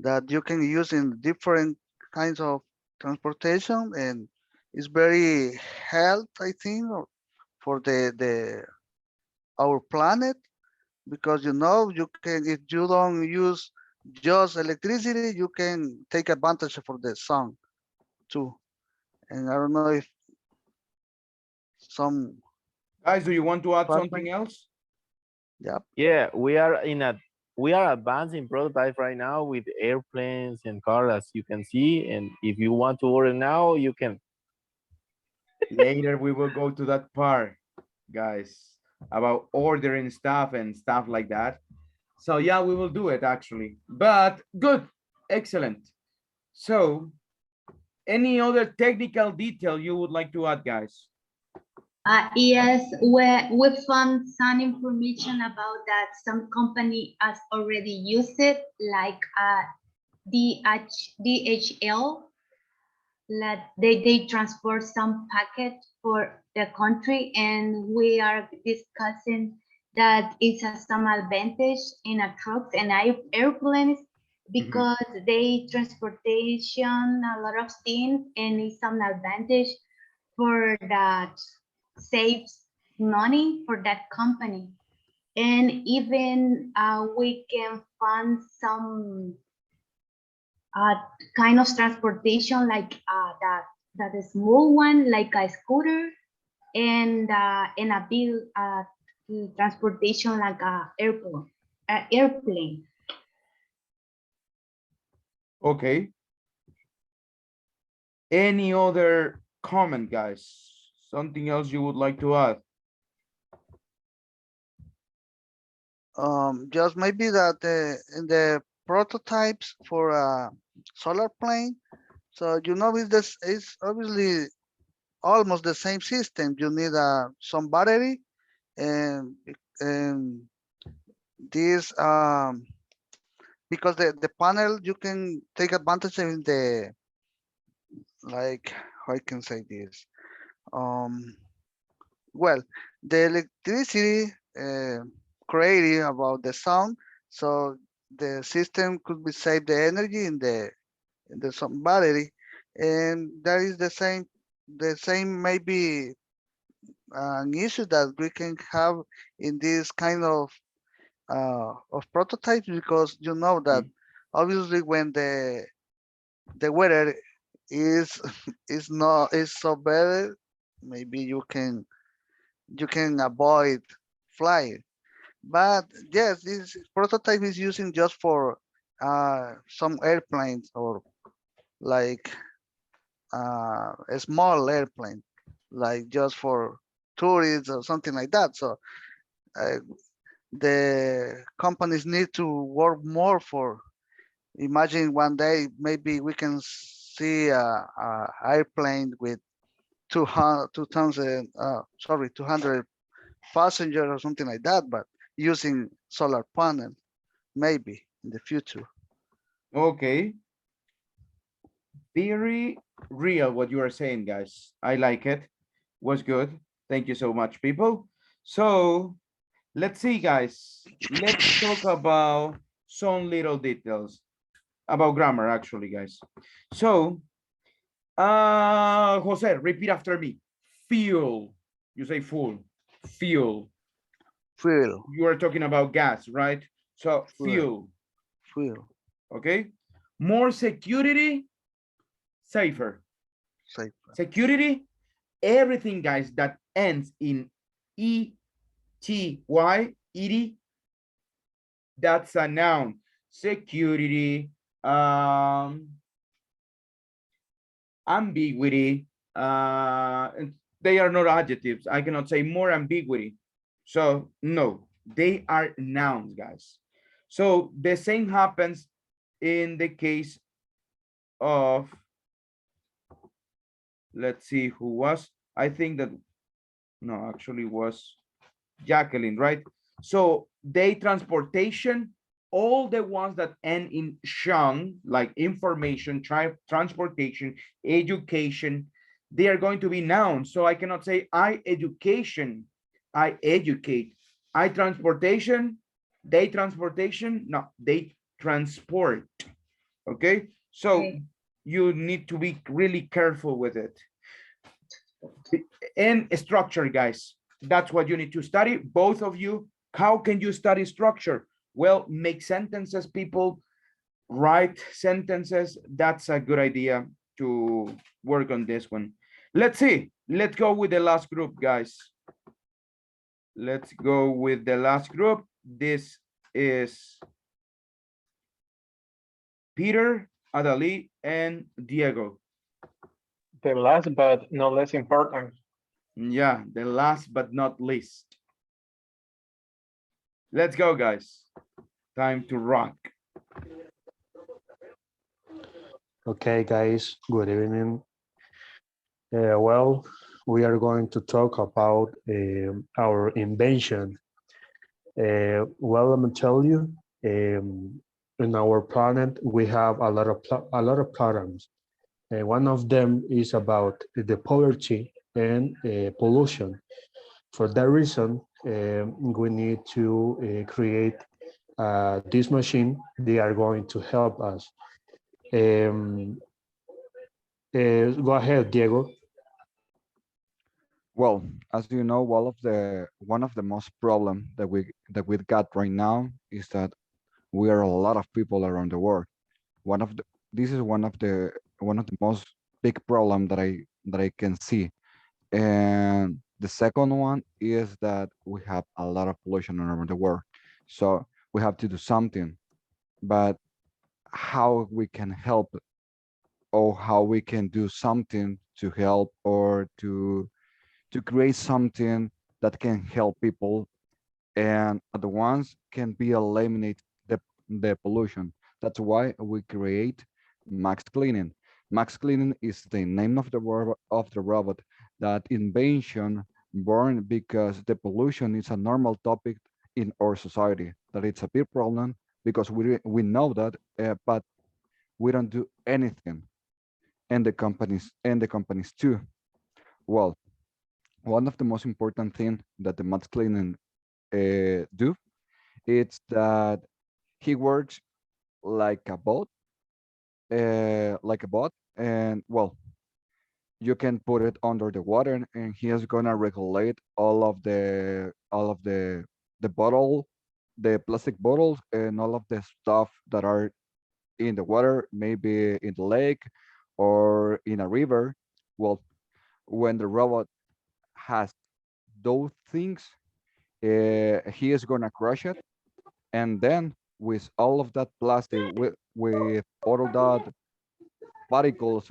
that you can use in different kinds of transportation, and it's very health, I think, for the our planet, because you know you can, if you don't use just electricity, you can take advantage for the sun too. And I don't know if some Guys, do you want to add classmates. something else? Yep. Yeah, we are advancing prototype right now with airplanes and cars, as you can see. And if you want to order now, you can. Later we will go to that part, guys, about ordering stuff and stuff like that. So yeah, we will do it actually. But good, excellent. So any other technical detail you would like to add, guys? Yes, we found some information about that some company has already used it, like DHL, that they transport some packet for the country, and we are discussing that it has some advantage in a trucks and airplanes, because they transportation a lot of things, and it's some advantage for that, saves money for that company. And even we can fund some kind of transportation like that small one, like a scooter, and a bill transportation like a airplane. Okay. Any other comment, guys? Something else you would like to add? Just maybe that in the prototypes for a solar plane, so you know it's obviously almost the same system. You need some battery and and this because the panel you can take advantage of the, like, how I can say this, well, the electricity created about the sound, so the system could be save the energy in the some battery, and that is the same maybe an issue that we can have in this kind of prototypes, because you know that obviously when the weather is is so bad, maybe you can avoid flying. But yes, this prototype is using just for some airplanes, or like a small airplane, like just for tourists or something like that. So uh, the companies need to work more for, imagine one day maybe we can see a airplane with 200 passengers or something like that, but using solar panel, maybe in the future. Okay. Very real what you are saying, guys. I like it. Was good. Thank you so much, people. So let's see, guys. Let's talk about some little details about grammar, actually, guys. So, Jose, repeat after me. Fuel. You say full. Fuel. Fuel. You are talking about gas, right? So fuel. Fuel. Okay. More security, safer. Safer. Security, everything, guys, that ends in E-T-Y, E-D, that's a noun. Security, ambiguity, they are not adjectives. I cannot say more ambiguity. So no, they are nouns, guys. So the same happens in the case of, let's see who was, I think that, no, actually was Jacqueline, right? So they transportation, all the ones that end in shun, like information, transportation, education, they are going to be nouns. So I cannot say I education, I educate, I transportation, they transportation, no, they transport. Okay, so you need to be really careful with it. And structure, guys, that's what you need to study, both of you. How can you study structure? Well, make sentences, people, write sentences. That's a good idea to work on this one. Let's see, let's go with the last group, guys. Let's go with the last group. This is Peter, Adali, and Diego. The last but not less important. Yeah, the last but not least. Let's go, guys. Time to rock. Okay, guys, good evening. Well, we are going to talk about our invention. Well, let me tell you, in our planet, we have a lot of problems. One of them is about the poverty and pollution. For that reason, we need to create this machine. They are going to help us. Go ahead, Diego. Well, as you know, one of the most problem that we got right now is that we are a lot of people around the world. This is one of the most big problem that I can see, and The second one is that we have a lot of pollution around the world. So we have to do something, but how we can help or how we can do something to help or to create something that can help people and the ones can be eliminate the pollution. That's why we create max cleaning. Max cleaning is the name of the robot. That invention born because the pollution is a normal topic in our society. That it's a big problem because we know that, but we don't do anything, and the companies too. Well, one of the most important thing that the max cleaning do, it's that he works like a bot, and well, you can put it under the water, and he is gonna regulate all of the bottle, the plastic bottles, and all of the stuff that are in the water, maybe in the lake or in a river. Well, when the robot has those things, he is gonna crush it, and then with all of that plastic, with all of that particles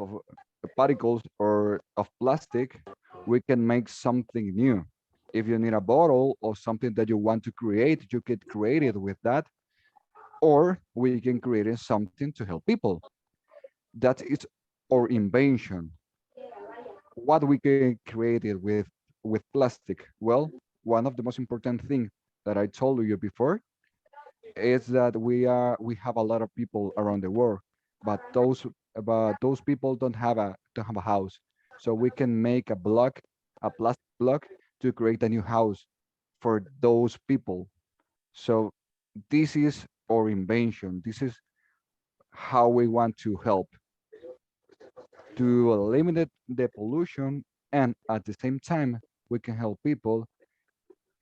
or of plastic, we can make something new. If you need a bottle or something that you want to create, you could create it with that, or we can create something to help people. That is our invention. What we can create it with plastic? Well, one of the most important things that I told you before is that we have a lot of people around the world, but those people don't have a house. So we can make a plastic block to create a new house for those people. So this is our invention. This is how we want to help to eliminate the pollution, and at the same time we can help people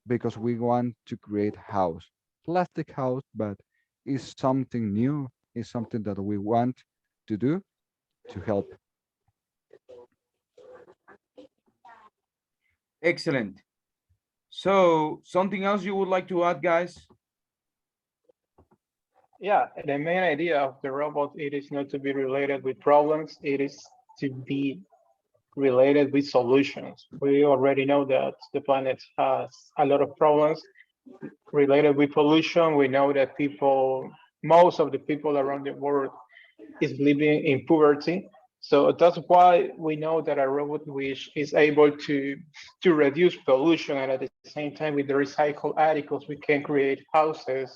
because we want to create house, plastic house, but it's something new, it's something that we want to do to help. Excellent. So something else you would like to add, guys? Yeah, the main idea of the robot, it is not to be related with problems, it is to be related with solutions. We already know that the planet has a lot of problems related with pollution. We know that most of the people around the world is living in poverty. So that's why we know that a robot which is able to reduce pollution, and at the same time with the recycled articles, we can create houses.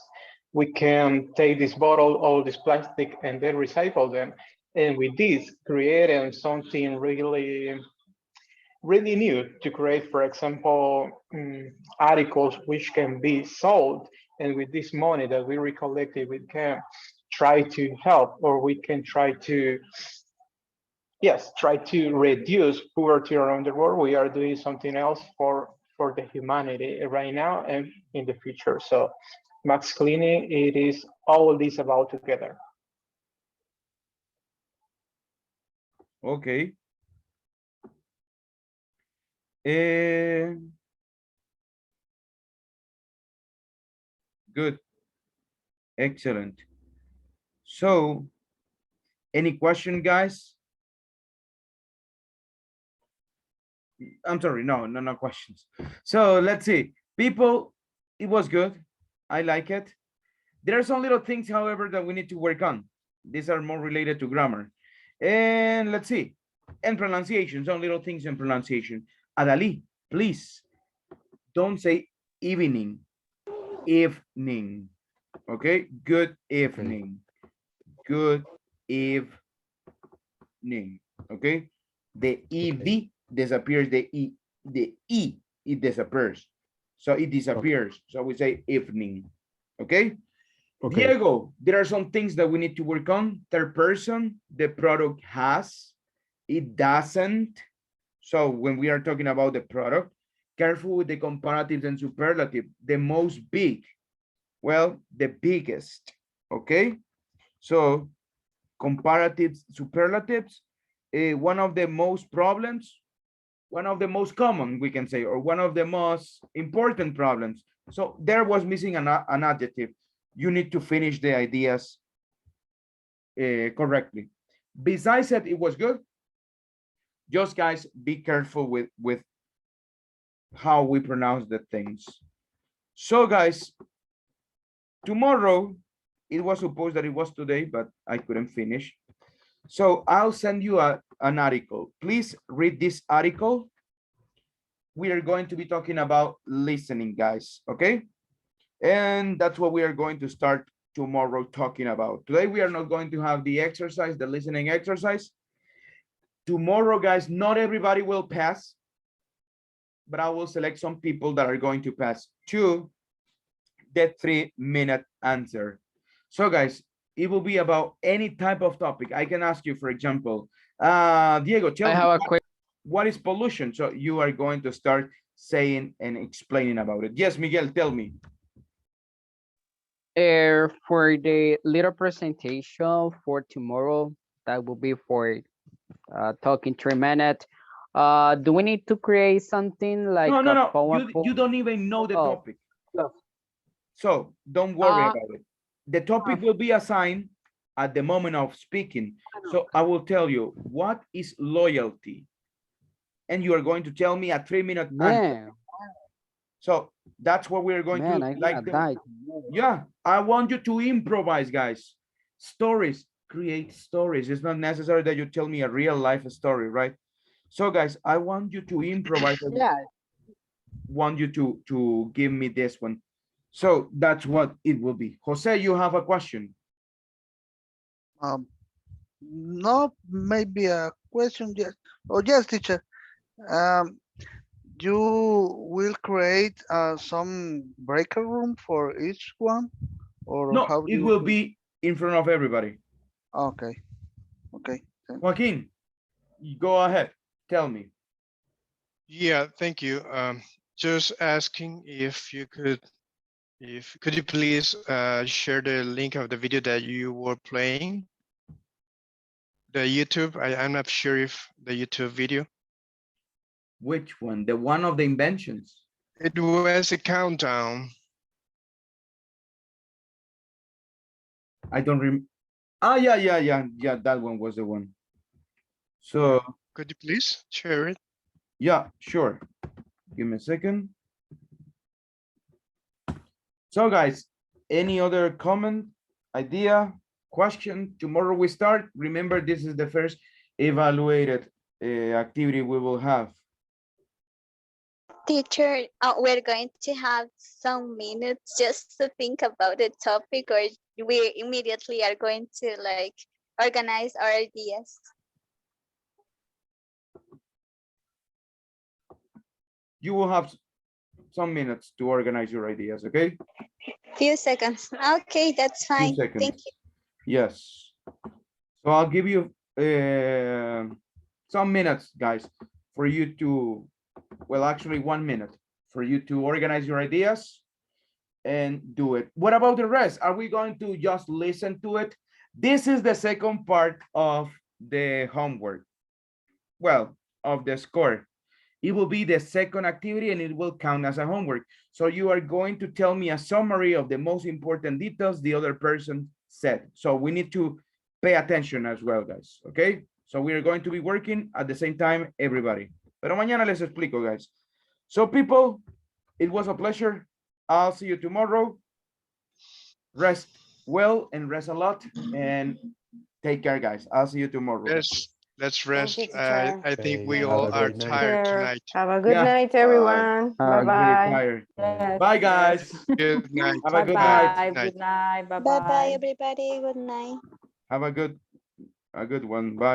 We can take this bottle, all this plastic, and then recycle them. And with this, creating something really new to create, for example, articles which can be sold. And with this money that we recollected, we can try to help, or we can try to, yes, try to reduce poverty around the world. We are doing something else for the humanity right now and in the future. So max cleaning, it is all this about together. Okay. Good. Excellent. So, any question, guys? I'm sorry, no questions. So let's see. People, it was good. I like it. There are some little things, however, that we need to work on. These are more related to grammar. And let's see. And pronunciation, some little things in pronunciation. Adali, please don't say evening. Evening. Okay, good evening. Good evening. Okay, the EV disappears, the E, it disappears. So it disappears. So we say evening. Okay? Diego, there are some things that we need to work on. Third person, the product has, it doesn't. So when we are talking about the product, careful with the comparatives and superlative. The most big, well, the biggest, okay? So comparatives, superlatives, one of the most problems one of the most common, we can say, or one of the most important problems. So there was missing an adjective. You need to finish the ideas correctly. Besides that, it was good. Just guys, be careful with how we pronounce the things. So guys, tomorrow, it was supposed that it was today, but I couldn't finish. So I'll send you an article. Please read this article. We are going to be talking about listening, guys, okay? And that's what we are going to start tomorrow talking about. Today, we are not going to have the exercise, the listening exercise. Tomorrow, guys, not everybody will pass, but I will select some people that are going to pass to the 3-minute answer. So guys, it will be about any type of topic. I can ask you, for example, Diego, tell me what is pollution? So you are going to start saying and explaining about it. Yes, Miguel, tell me. For the little presentation for tomorrow, that will be for talking 3 minutes. Do we need to create something like No. a PowerPoint? You don't even know the topic. So don't worry about it. The topic will be assigned at the moment of speaking. So I will tell you, what is loyalty? And you are going to tell me a 3-minute answer. So that's what we're going to yeah, I want you to improvise, guys. Stories, create stories. It's not necessary that you tell me a real life story, right? So guys, I want you to improvise. Yeah. Want you to give me this one. So that's what it will be. Jose, you have a question? No, maybe a question. Yes. Oh, yes, teacher. You will create some breaker room for each one, or No, how do it will be in front of everybody. Okay. Okay. Joaquin, go ahead. Tell me. Yeah, thank you. Just asking if you could you please share the link of the video that you were playing? The YouTube, I'm not sure if the YouTube video. Which one? The one of the inventions? It was a countdown. I don't remember. Ah, yeah, that one was the one. So could you please share it? Yeah, sure. Give me a second. So guys, any other comment, idea, question? Tomorrow we start. Remember, this is the first evaluated activity we will have. Teacher, we're going to have some minutes just to think about the topic, or we immediately are going to like organize our ideas? You will have some minutes to organize your ideas, okay? Few seconds. Okay, that's fine. Thank you. Yes. So I'll give you some minutes, guys, for you to, well, actually 1 minute for you to organize your ideas and do it. What about the rest? Are we going to just listen to it? This is the second part of the homework. Well, of the score. It will be the second activity and it will count as a homework. So you are going to tell me a summary of the most important details the other person said. So we need to pay attention as well, guys, okay? So we are going to be working at the same time, everybody. Pero mañana les explico, guys. So people, it was a pleasure. I'll see you tomorrow. Rest well and rest a lot and take care, guys. I'll see you tomorrow. Yes. Let's rest. I think we all are tired tonight. Have a good night, everyone. Bye-bye. Really yes, bye, guys. Good night. Have a good night. Good night. Bye-bye. Bye-bye, everybody. Good night. Have a good one. Bye.